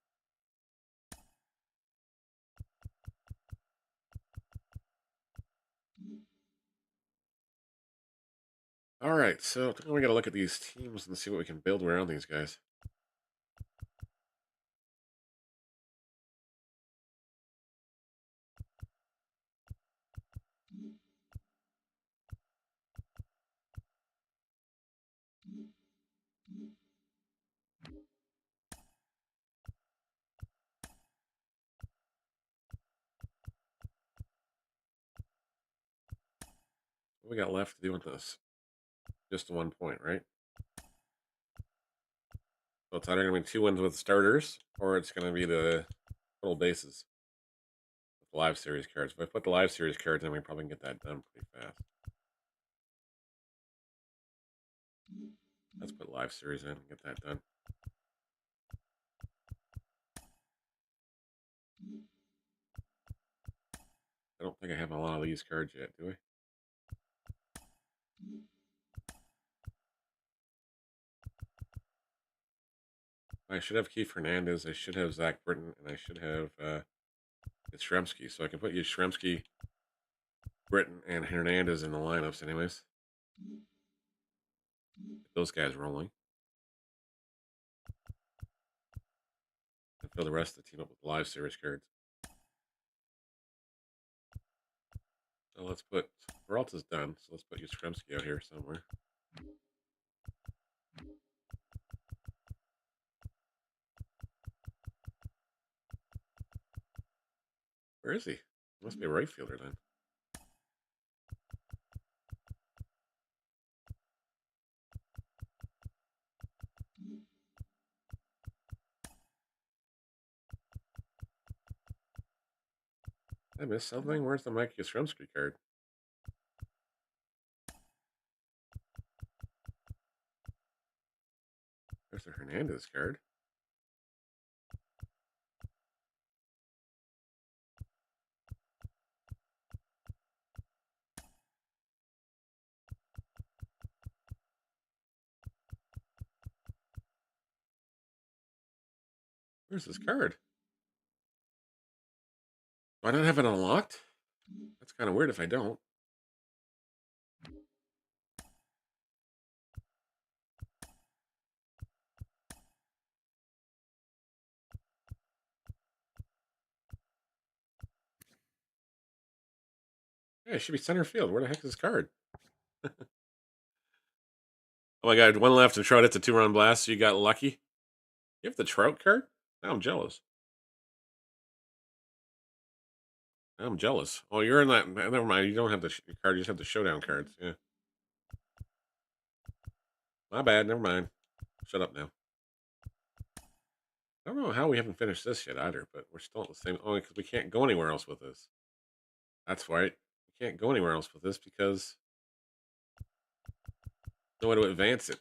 All right, so we got to look at these teams and see what we can build around these guys. What we got left to do with this? Just 1 point, right? So it's either going to be 2 wins with starters, or it's going to be the total bases with the live series cards. If I put the live series cards in, we probably can get that done pretty fast. Let's put live series in and get that done. I don't think I have a lot of these cards yet, do we? I should have Keith Hernandez. I should have Zach Britton, and I should have Yastrzemski. So I can put Yastrzemski, Britton, and Hernandez in the lineups, anyways. Get those guys rolling. And fill the rest of the team up with live series cards. So let's put Peralta's done. So let's put Yastrzemski out here somewhere. Where is he? He must be a right fielder then. Did I miss something? Where's the Mike Yastrzemski card? There's the Hernandez card. Where's this card? Do I not have it unlocked? That's kind of weird if I don't. Yeah, it should be center field. Where the heck is this card? Oh my god, one left to Trout. It's a 2-run blast, so you got lucky. You have the Trout card? Now I'm jealous. I'm jealous. Oh, you're in that. Never mind. You don't have the card. You just have the showdown cards. Yeah. My bad. Never mind. Shut up now. I don't know how we haven't finished this yet either, but we're still at the same. Only because we can't go anywhere else with this. That's right. We can't go anywhere else with this because no way to advance it.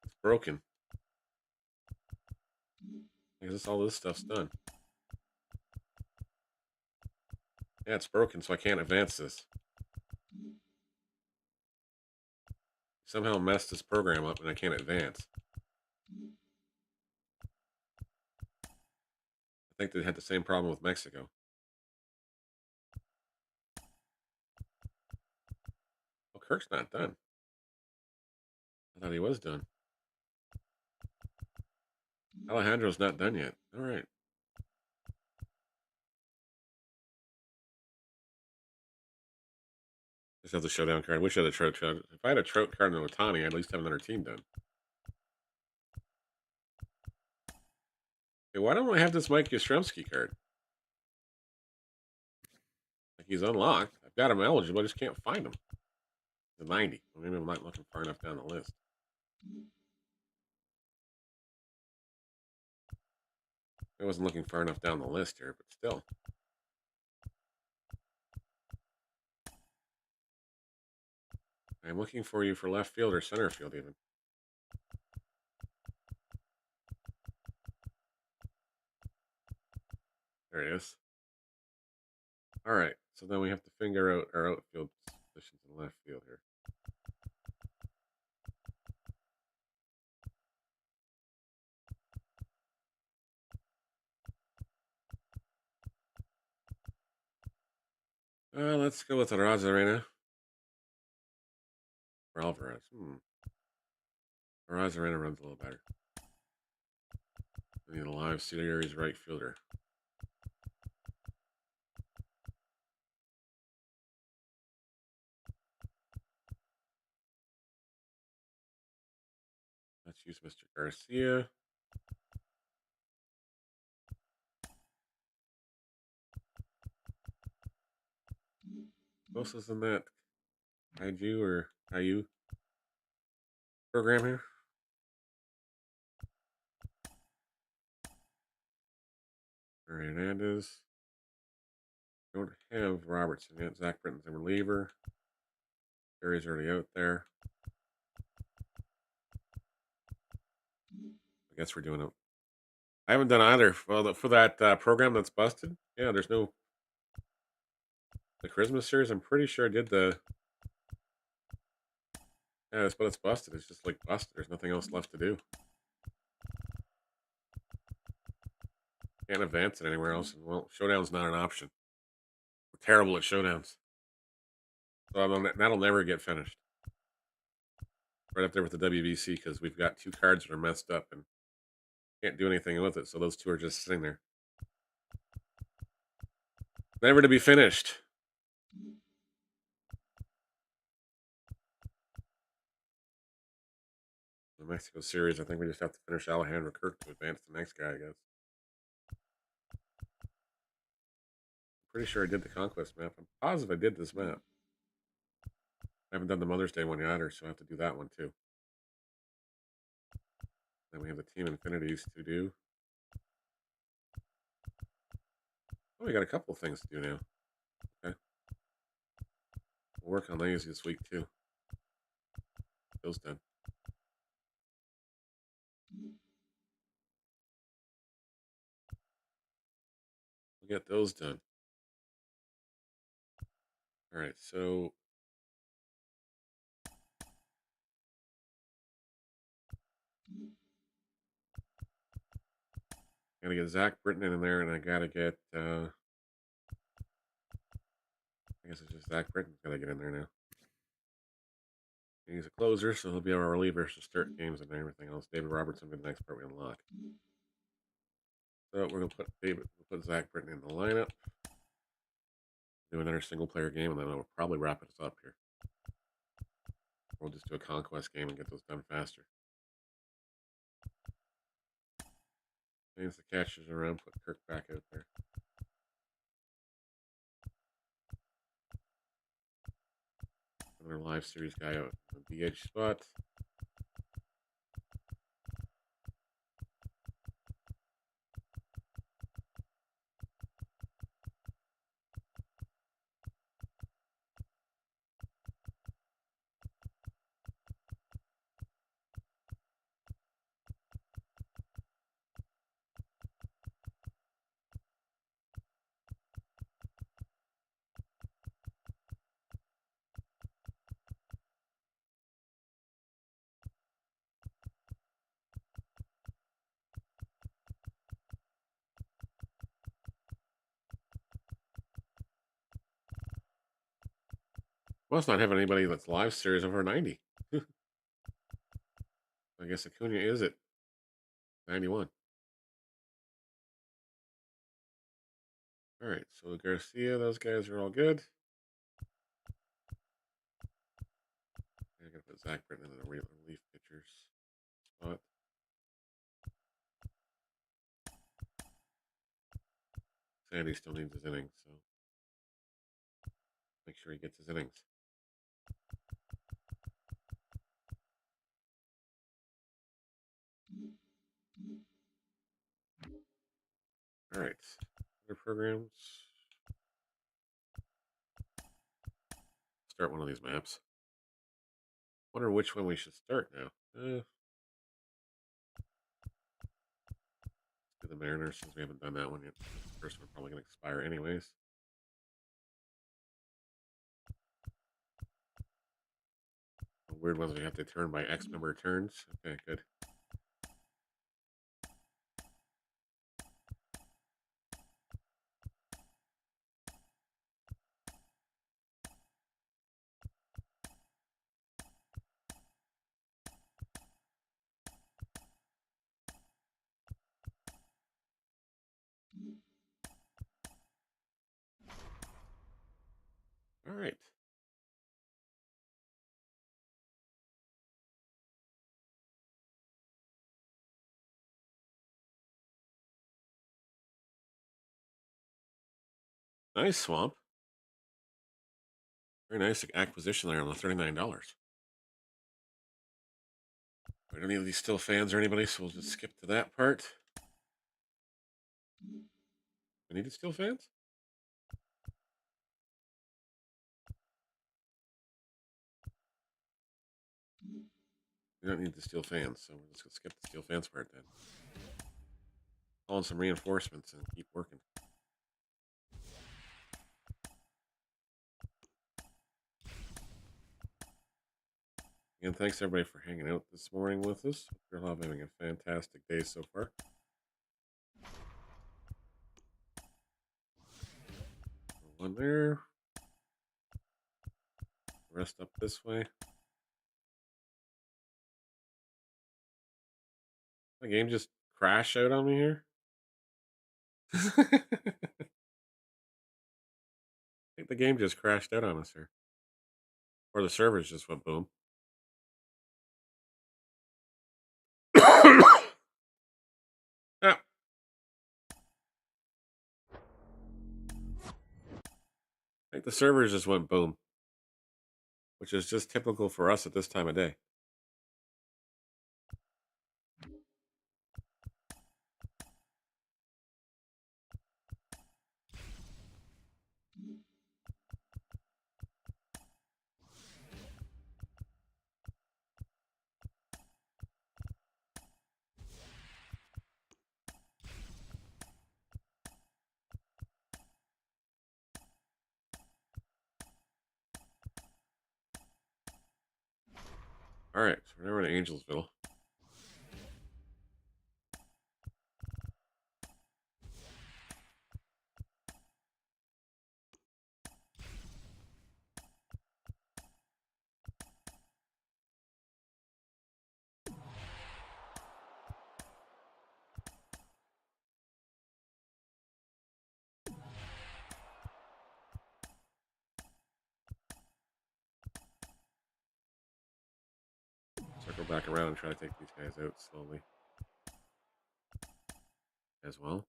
It's broken. Because all this stuff's done. Yeah, it's broken, so I can't advance this. Somehow messed this program up and I can't advance. I think they had the same problem with Mexico. Oh, Kirk's not done. I thought he was done. Alejandro's not done yet. All right. Just have the showdown card. Wish I had a Trout card. If I had a Trout card and an Otani, I'd at least have another team done. Hey, why don't I have this Mike Yastrzemski card? Like he's unlocked. I've got him eligible. I just can't find him. The 90. Well, maybe I'm not looking far enough down the list. I wasn't looking far enough down the list here, but still. I'm looking for you for left field or center field even. There it is. All right, so then we have to figure out our outfield positions in left field here. Let's go with Arozarena. Or Alvarez. Arozarena runs a little better. I need a live series right fielder. Let's use Mr. Garcia. Who else is in that Kaiju or Caillou program here? Hernandez. Don't have Robertson yet. Zach Britton's a reliever. Barry's already out there. I guess we're doing it. I haven't done either. Well, for that program that's busted, yeah, there's no. The Christmas series, I'm pretty sure I did the Yeah, but it's busted. It's just like busted. There's nothing else left to do. Can't advance it anywhere else. And, well, showdown's not an option. We're terrible at showdowns. So that'll never get finished. Right up there with the WBC because we've got 2 cards that are messed up and can't do anything with it. So those 2 are just sitting there. Never to be finished. The Mexico series, I think we just have to finish Alejandro Kirk to advance the next guy, I guess. Pretty sure I did the Conquest map. I'm positive I did this map. I haven't done the Mother's Day one yet, so I have to do that one too. Then we have the Team Infinities to do. Oh, we got a couple of things to do now. Okay. We'll work on these this week too. Those done. We'll get those done. All right, so gotta get Zach Britton in there, and I gotta get. I guess it's just Zach Britton's gotta get in there now. He's a closer, so he'll be our reliever to start games and everything else. David Robertson will be the next part we unlock. So we're gonna put Zach Britton in the lineup. Do another single player game, and then we'll probably wrap it up here. We'll just do a conquest game and get those done faster. Change the catchers around, put Kirk back out there. Another live series guy out in the DH spot. Well, it's not having anybody that's live series over 90. I guess Acuna is at 91. All right, so Garcia, those guys are all good. I gotta put Zach Britton in the relief pitchers spot. Sandy still needs his innings, so make sure he gets his innings. All right, other programs. Start one of these maps. Wonder which one we should start now. Let's do the Mariners since we haven't done that one yet. The first one's probably going to expire anyways. The weird ones we have to turn by X number of turns. Okay, good. All right. Nice swamp. Very nice acquisition there on the $39. We don't need these still fans or anybody, so we'll just skip to that part. We need the still fans? We don't need the steel fans, so we're just going to skip the steel fans part then. Call in some reinforcements and keep working. And thanks everybody for hanging out this morning with us. Hope you're all having a fantastic day so far. One there. Rest up this way. The game just crashed out on me here. I think the game just crashed out on us here. Or the servers just went boom. Ah. I think the servers just went boom. Which is just typical for us at this time of day. Alright, so we're in Angelsville. Circle back around and try to take these guys out slowly as well.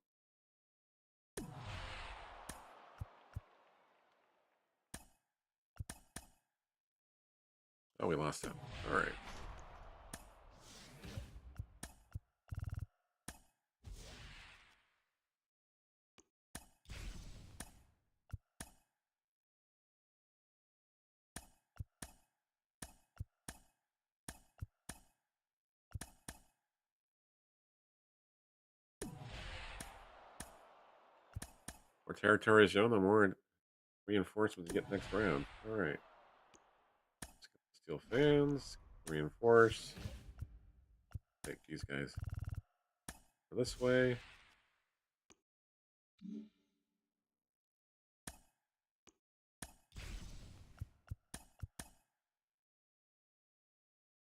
Oh, we lost that. All right. More territory is shown, the more reinforcements get next round. All right. Let's get the steel fans, reinforce. Take these guys this way.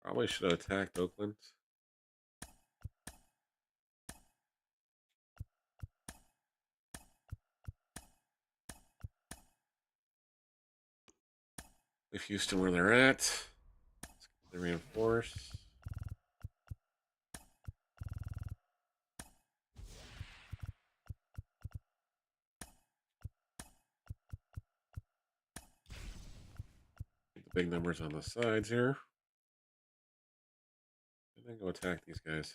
Probably should have attacked Oakland. Leave Houston where they're at. Let's get the reinforce. Get the big numbers on the sides here. And then go attack these guys.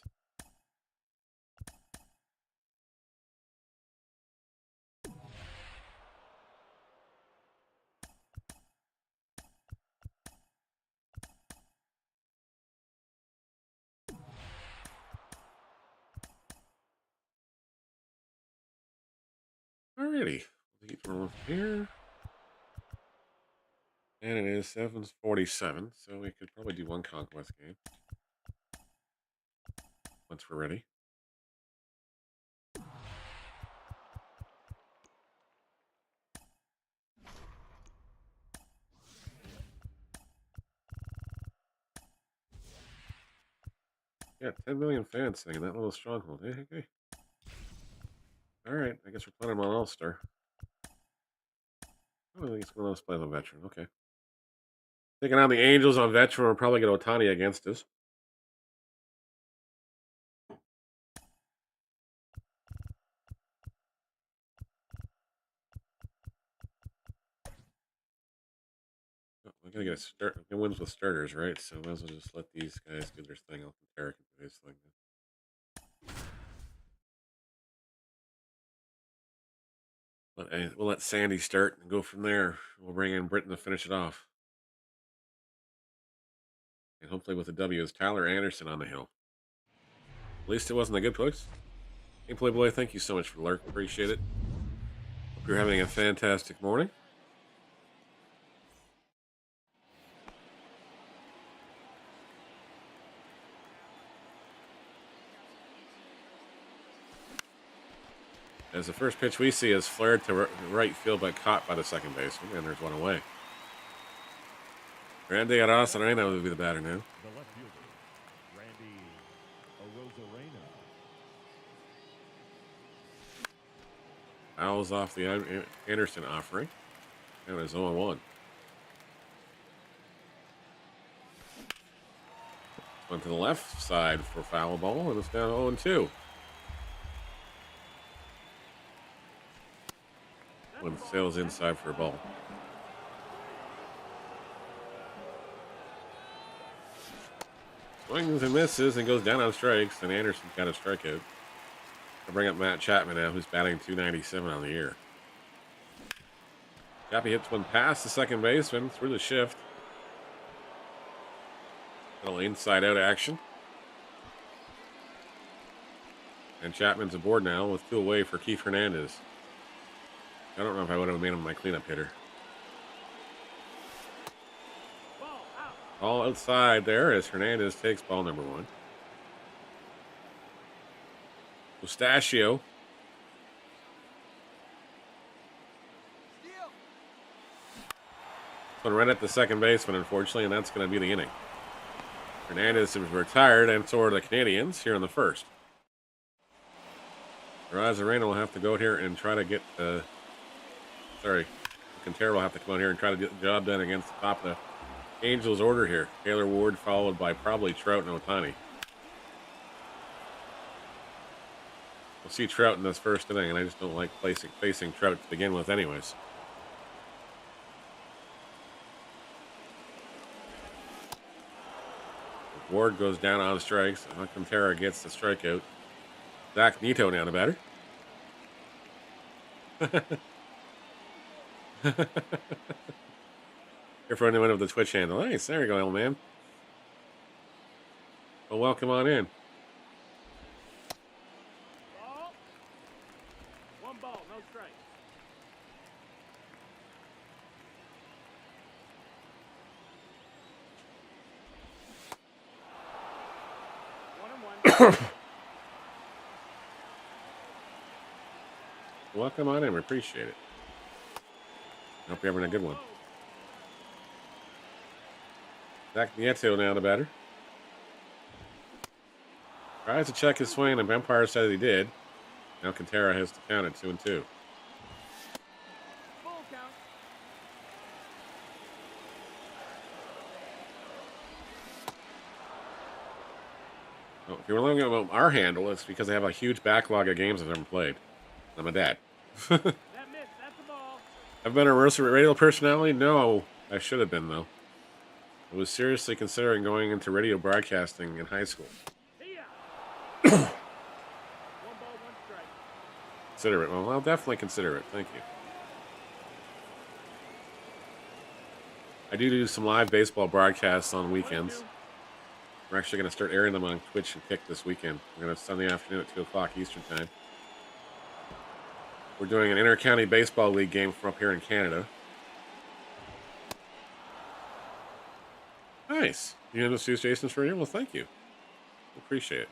Alrighty. We'll keep rolling from here. And it is 7:47, so we could probably do one conquest game once we're ready. Yeah, 10 million fans saying that little stronghold. Hey, hey. Alright, I guess we're playing them on All-Star. Oh, I think it's one of those playing on Veteran. Okay. Taking on the Angels on Veteran, we'll probably get Otani against us. Oh, we gotta get a start. It wins with starters, right? So might as well just let these guys do their thing. I'll let Derek do his thing. We'll let Sandy start and go from there. We'll bring in Britton to finish it off. And hopefully with a W is Tyler Anderson on the hill. At least it wasn't a good place. Hey, Playboy, thank you so much for the lurk. Appreciate it. Hope you're having a fantastic morning. As the first pitch we see is flared to right field but caught by the second baseman, and there's one away. Randy Arozarena would be the batter now. The left fielder, Randy Arozarena. Fouls off the Anderson offering. And it's 0-1. Went to the left side for foul ball, and it's down 0-2. When Sale's inside for a ball. Swings and misses and goes down on strikes, and Anderson got a strikeout. I'll bring up Matt Chapman now, who's batting .297 on the year. Chappie hits one past the second baseman through the shift. Little inside-out action. And Chapman's aboard now with 2 away for Keith Hernandez. I don't know if I would have made him my cleanup hitter. All outside there as Hernandez takes ball number 1. Mustachio. One right at the second baseman, unfortunately, and that's going to be the inning. Hernandez is retired, and so are the Canadians here in the first. Arozarena will have to go out here and try to get Quintero will have to come out here and try to get the job done against the top of the Angels order here. Taylor Ward followed by probably Trout and Ohtani. We'll see Trout in this first inning, and I just don't like facing Trout to begin with anyways. Ward goes down on strikes. Quintero gets the strikeout. Zach Neto now the batter. Here for anyone of the Twitch handle. Nice. There you go, old man. Well, welcome on in. Ball. 1 ball, no strike. Welcome on in. We appreciate it. Hope you're having a good one. Zach Nieto now the batter. Tries to check his swing, and umpire says he did. Now Quintero has to count at 2-2. Full count. Oh, if you're wondering about our handle, it's because I have a huge backlog of games I've never played. I'm a dad. That missed. That's the ball. I've been a radio personality? No, I should have been, though. I was seriously considering going into radio broadcasting in high school. See ya. 1 ball, 1 strike. Consider it. Well, I'll definitely consider it. Thank you. I do some live baseball broadcasts on weekends. We're actually going to start airing them on Twitch and Kick this weekend. We're going to Sunday afternoon at 2 o'clock Eastern Time. We're doing an inter-county baseball league game from up here in Canada. Nice. You know the Jason's for you? Well, thank you. Appreciate it.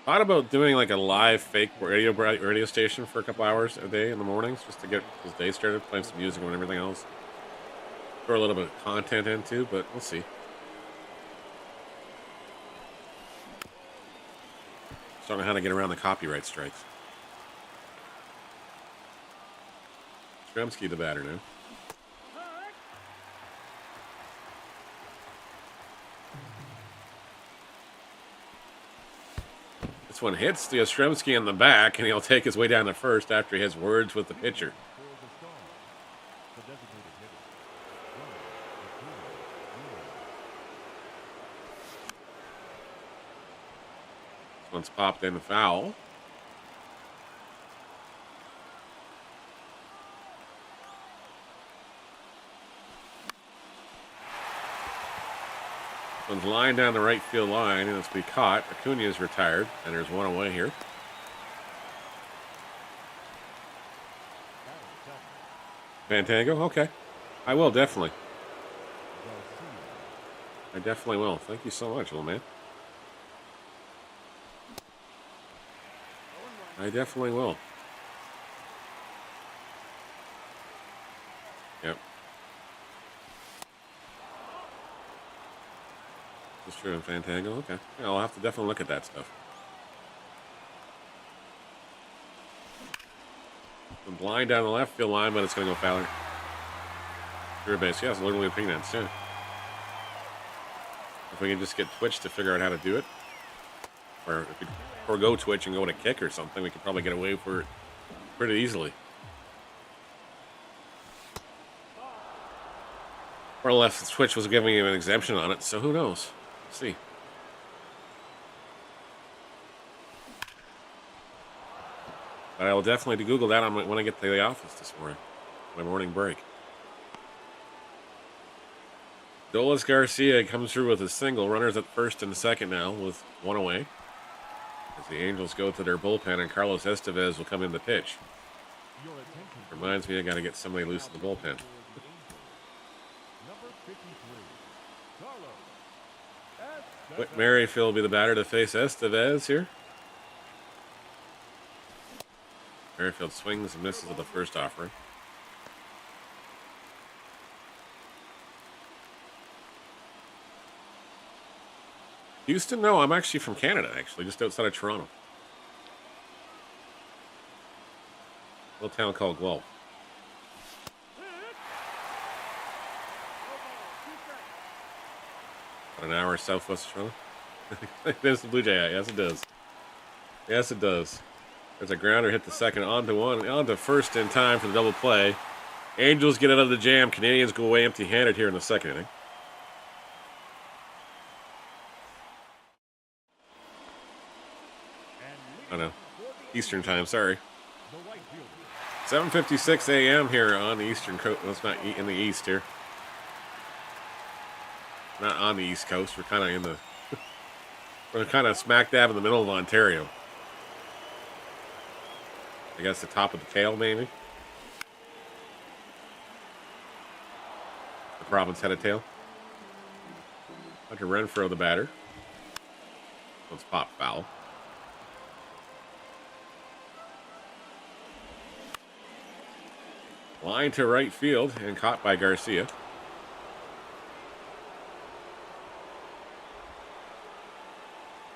Thought about doing like a live fake radio station for a couple hours a day in the mornings just to get his day started, playing some music and everything else. Throw a little bit of content into, but we'll see. Just don't know how to get around the copyright strikes. Stremski the batter now. This one hits the Ostremski in the back, and he'll take his way down to first after he has words with the pitcher. This one's popped in foul. One's lined down the right field line, and it's be caught. Acuna is retired, and there's one away here. Fantango? Okay. I will, definitely. I definitely will. Thank you so much, little man. I definitely will. Yep. Just true in Fantango. Okay. Yeah, I'll have to definitely look at that stuff. The blind down the left field line, but it's going to go Fowler. Third base. Yeah, it's literally peanuts, too. If we can just get Twitch to figure out how to do it, or if we forego Twitch and go to kick or something, we could probably get away for it pretty easily. Or unless Twitch was giving him an exemption on it, so who knows? Let's see. But I will definitely Google that when I get to the office this morning, my morning break. Dolis Garcia comes through with a single. Runners at first and second now with one away. As the Angels go to their bullpen, and Carlos Estevez will come in the pitch. Reminds me I got to get somebody loose in the bullpen. Whit Merrifield will be the batter to face Estevez here. Merrifield swings and misses with the first offering. Houston? No, I'm actually from Canada, actually, just outside of Toronto. A little town called Guelph. About an hour southwest of Toronto. There's the Blue Jay. Yes, it does. Yes, it does. There's a grounder hit the second onto first in time for the double play. Angels get out of the jam. Canadians go away empty-handed here in the second inning. Oh no, Eastern time. Sorry. 7:56 a.m. here on the Eastern Coast. Well, it's not in the East here. Not on the East Coast. We're kind of in the. We're kind of smack dab in the middle of Ontario. I guess the top of the tail, maybe. The province had a tail. Hunter Renfroe, the batter. Let's pop foul. Line to right field and caught by Garcia.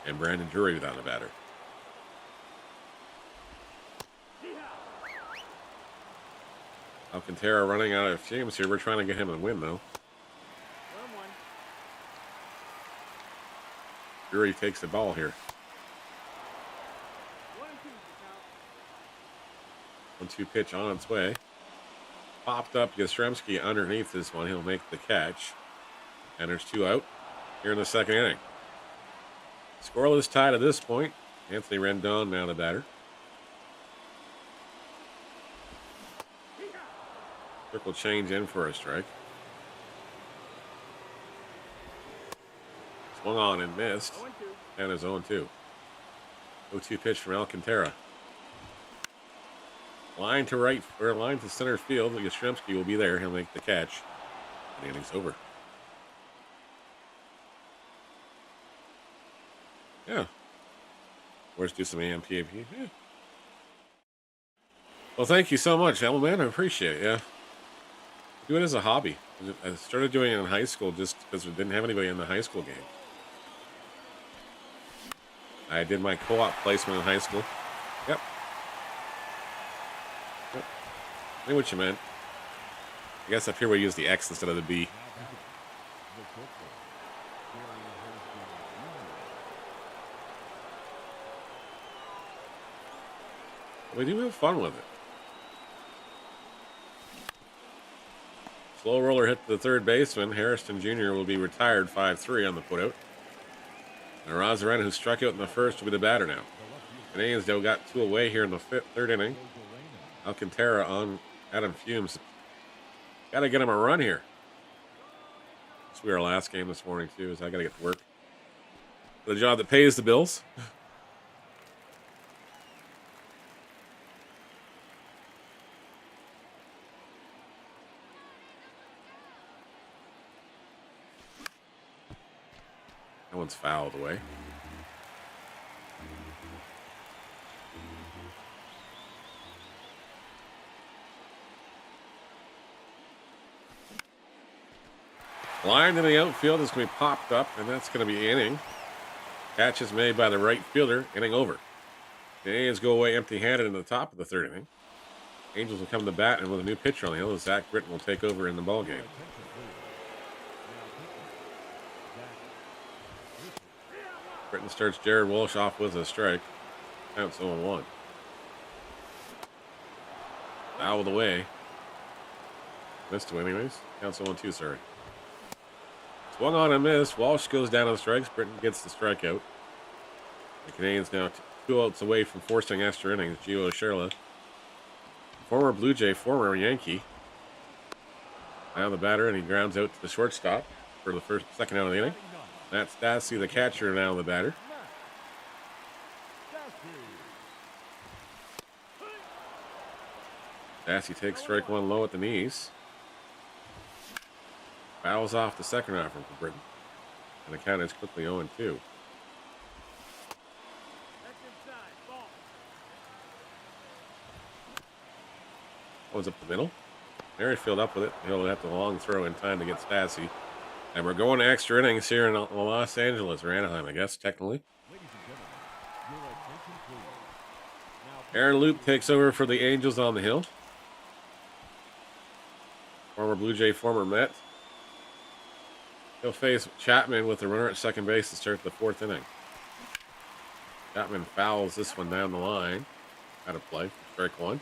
And Brandon Drury without the batter. Alcantara running out of fumes here. We're trying to get him to win, though. Drury takes the ball here. 1-2 pitch on its way. Popped up Yastrzemski underneath this one. He'll make the catch. And there's 2 out here in the second inning. Scoreless tie at this point. Anthony Rendon now the batter. Circle change in for a strike. Swung on and missed. And is 0-2. 0-2 pitch from Alcantara. Line to right, or line to center field. Yastrzemski will be there. He'll make the catch. And the inning's over. Yeah. Let's do some AMPAP. Yeah. Well, thank you so much, Elman. I appreciate it. Yeah. Do it as a hobby. I started doing it in high school just because we didn't have anybody in the high school game. I did my co-op placement in high school. Yep. I knew what you meant. I guess up here we use the X instead of the B. We do have fun with it. Slow roller hit to the third baseman. Harrison Jr. will be retired 5-3 on the putout. And Razaren, who struck out in the first, will be the batter now. Canadians, though, got 2 away here in the third inning. Alcantara on Adam Fumes. Got to get him a run here. This will be our last game this morning, too, as I got to get to work. The job that pays the bills. That one's fouled away. Line in the outfield is going to be popped up, and that's going to be inning. Catch is made by the right fielder, inning over. The A's go away empty-handed in the top of the third inning. Angels will come to bat, and with a new pitcher on the hill, Zach Britton will take over in the ballgame. Britton starts Jared Walsh off with a strike. Counts 0-1. Fouled away. Missed him anyways. Counts 0-2, sorry. Swung on and missed. Walsh goes down on the strikes. Britton gets the strikeout. The Canadians now 2 outs away from forcing extra innings. Gio Urshela, former Blue Jay, former Yankee. Now the batter, and he grounds out to the shortstop for the second out of the inning. That's Stassi, the catcher, now the batter. Stassi takes strike one low at the knees. Fouls off the second offer for Britton. And the count is quickly 0-2. Goes up the middle. Merrifield up with it. He'll have to long throw in time to get Stassi. And we're going to extra innings here in Los Angeles, or Anaheim, I guess, technically. Aaron Loup takes over for the Angels on the hill. Former Blue Jay, former Met. He'll face Chapman with the runner at second base to start the fourth inning. Chapman fouls this one down the line. Out of play. Strike one.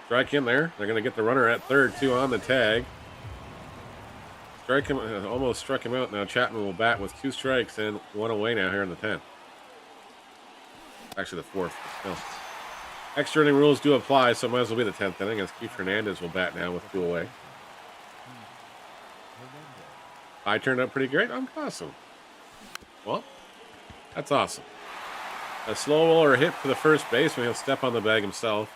Strike in there. They're going to get the runner at third, too, on the tag. Strike him, almost struck him out. Now Chapman will bat with 2 strikes and 1 away now here in the 10th. Actually, the 4th. No. Extra inning rules do apply, so it might as well be the 10th inning, as Keith Hernandez will bat now with 2 away. I turned out pretty great. I'm awesome. Well, that's awesome. A slow roller hit for the first baseman. He'll step on the bag himself.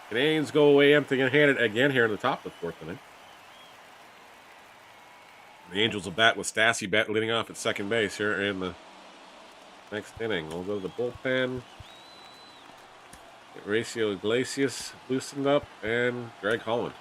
Canadians go away empty-handed again here in the top of the 4th inning. The Angels will bat with Stassi leading off at second base here in the next inning. We'll go to the bullpen. Get Horacio Iglesias loosened up, and Greg Holland.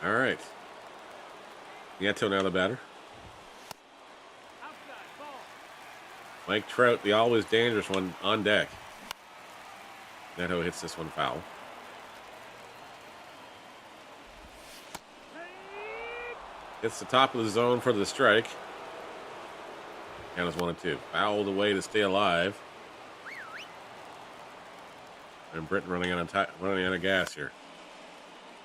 All right. Nieto now the batter. Mike Trout, the always dangerous one, on deck. Neto hits this one foul. Hits the top of the zone for the strike. Count is 1-2. Fouled away to stay alive. And Britton running out of gas here.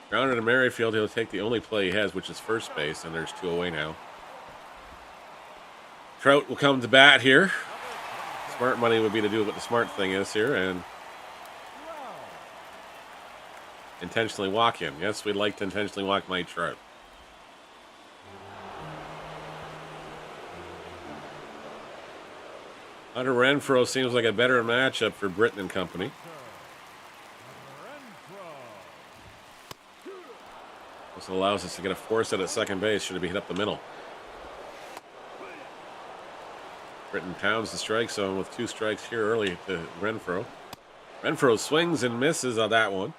Grounded to Merrifield, he'll take the only play he has, which is first base, and there's 2 away now. Trout will come to bat here. Smart money would be to do what the smart thing is here, and intentionally walk him. Yes, we'd like to intentionally walk Mike Trout. Hunter Renfroe seems like a better matchup for Britton and company. This allows us to get a force out at second base should it be hit up the middle. Britton pounds the strike zone with 2 strikes here early to Renfroe. Renfroe swings and misses on that one.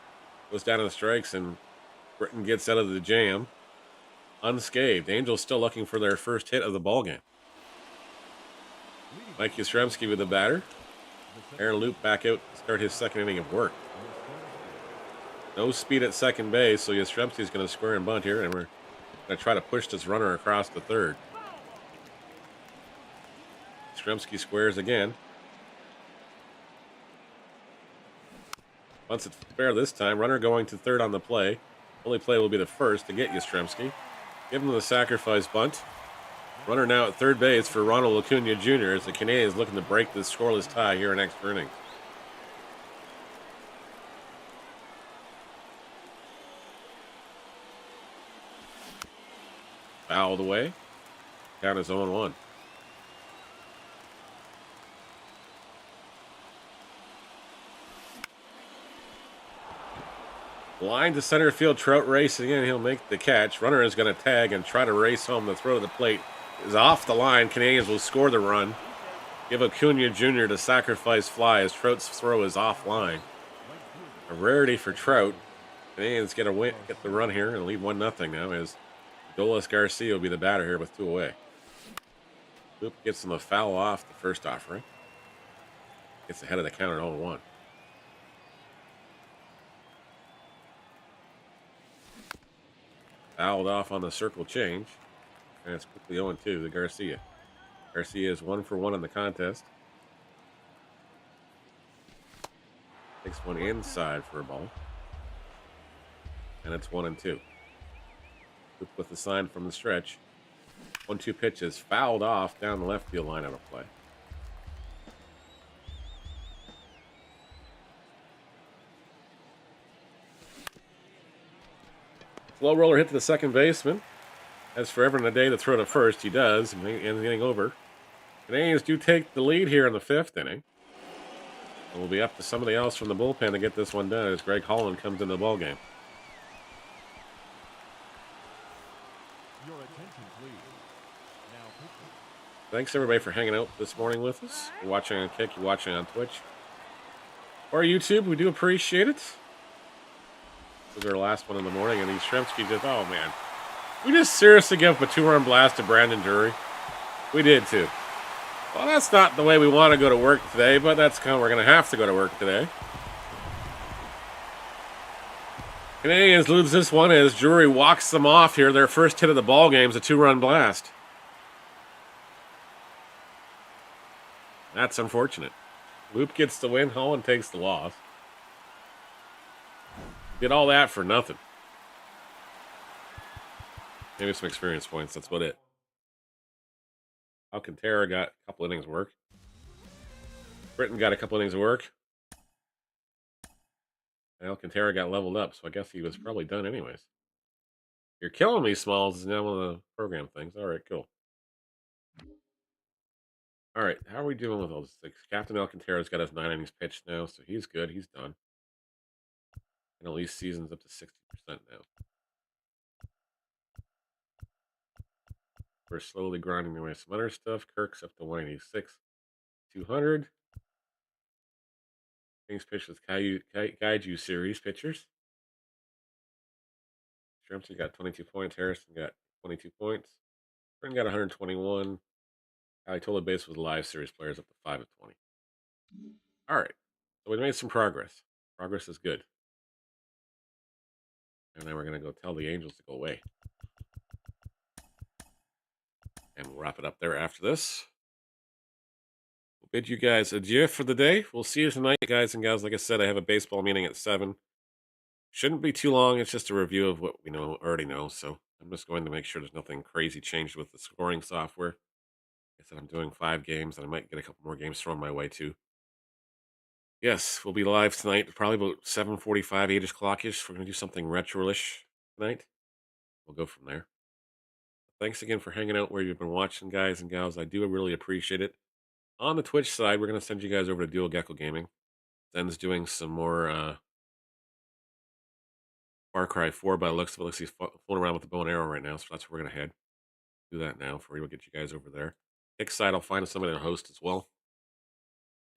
Goes down to the strikes, and Britton gets out of the jam unscathed. Angels still looking for their first hit of the ballgame. Mike Yastrzemski with the batter. Aaron Loup back out to start his second inning of work. No speed at second base, so Yastrzemski's going to square and bunt here, and we're going to try to push this runner across the third. Yastrzemski squares again. Once it's fair this time, runner going to third on the play. Only play will be the first to get Yastrzemski. Give him the sacrifice bunt. Runner now at third base for Ronald Acuna Jr. as the Canadians looking to break this scoreless tie here in extra innings. Fouled away. Count is 0-1. Line to center field. Trout racing in. He'll make the catch. Runner is going to tag and try to race home. The throw to the plate is off the line. Canadians will score the run. Give Acuna Jr. to sacrifice fly as Trout's throw is offline. A rarity for Trout. Canadians get the run here and lead 1-0 now as Dolis Garcia will be the batter here with 2 away. Boop gets him a foul off the first offering. Gets ahead of the count at 0-1. Fouled off on the circle change. And it's quickly 0-2 to Garcia. Garcia is 1 for 1 in the contest. Takes one inside for a ball. And it's 1-2. Boop with the sign from the stretch. 1-2 pitches fouled off down the left field line out of play. Slow roller hit to the second baseman. Has forever and a day to throw to first. He does, and ends the inning over. Canadians do take the lead here in the 5th inning. It will be up to somebody else from the bullpen to get this one done as Greg Holland comes into the ballgame. Your attention, please. Now pitching. Thanks everybody for hanging out this morning with us. You're watching on Kick, you're watching on Twitch or YouTube. We do appreciate it. This is our last one in the morning, and these Shremsky just, oh man. We just seriously gave up a 2-run blast to Brandon Drury. We did too. Well, that's not the way we want to go to work today, but that's kind of, we're going to have to go to work today. Canadians lose this one as Drury walks them off here. Their first hit of the ball game is a 2-run blast. That's unfortunate. Loop gets the win. Holland takes the loss. Did all that for nothing. Maybe some experience points. That's about it. Alcantara got a couple innings of work. Britton got a couple innings of work. And Alcantara got leveled up, so I guess he was probably done anyways. You're killing me, Smalls, is now one of the program things. All right, cool. All right, how are we doing with all this? Captain Alcantara's got his 9 innings pitched now, so he's good. He's done. And at least season's up to 60% now. We're slowly grinding away some other stuff. Kirk's up to 186. 200. Kings pitched with Kaiju series pitchers. Shrimpson got 22 points. Harrison got 22 points. Britton got 121. Tola Base was live series players up to 5 of 20. All right. So we made some progress. Progress is good. And then we're going to go tell the Angels to go away. And we'll wrap it up there after this. We'll bid you guys adieu for the day. We'll see you tonight, guys and gals. Like I said, I have a baseball meeting at 7. Shouldn't be too long. It's just a review of what we already know. So I'm just going to make sure there's nothing crazy changed with the scoring software. Like I said, I'm doing 5 games, and I might get a couple more games thrown my way too. Yes, we'll be live tonight, probably about 7:45, 8-ish clock-ish. We're going to do something retro-ish tonight. We'll go from there. Thanks again for hanging out where you've been watching, guys and gals. I do really appreciate it. On the Twitch side, we're going to send you guys over to Dual Gecko Gaming. Zen's doing some more Far Cry 4 by the looks of it. Looks he's fooling around with the bow and arrow right now, so that's where we're going to head. Do that now before we'll get you guys over there. Kick side, I'll find somebody to host as well.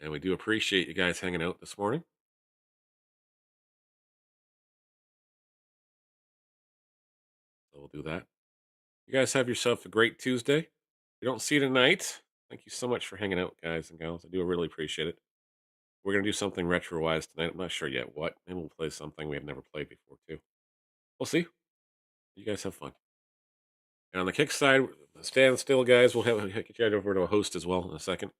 And we do appreciate you guys hanging out this morning. So we'll do that. You guys have yourself a great Tuesday. If you don't see you tonight, thank you so much for hanging out, guys and gals. I do really appreciate it. We're going to do something retro-wise tonight. I'm not sure yet what. Maybe we'll play something we have never played before, too. We'll see. You guys have fun. And on the kick side, stand still, guys. We'll get you over to a host as well in a second.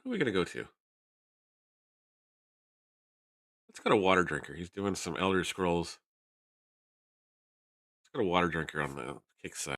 Who are we gonna go to? Let's go to Water Drinker. He's doing some Elder Scrolls. Let's go to Water Drinker on the kick side.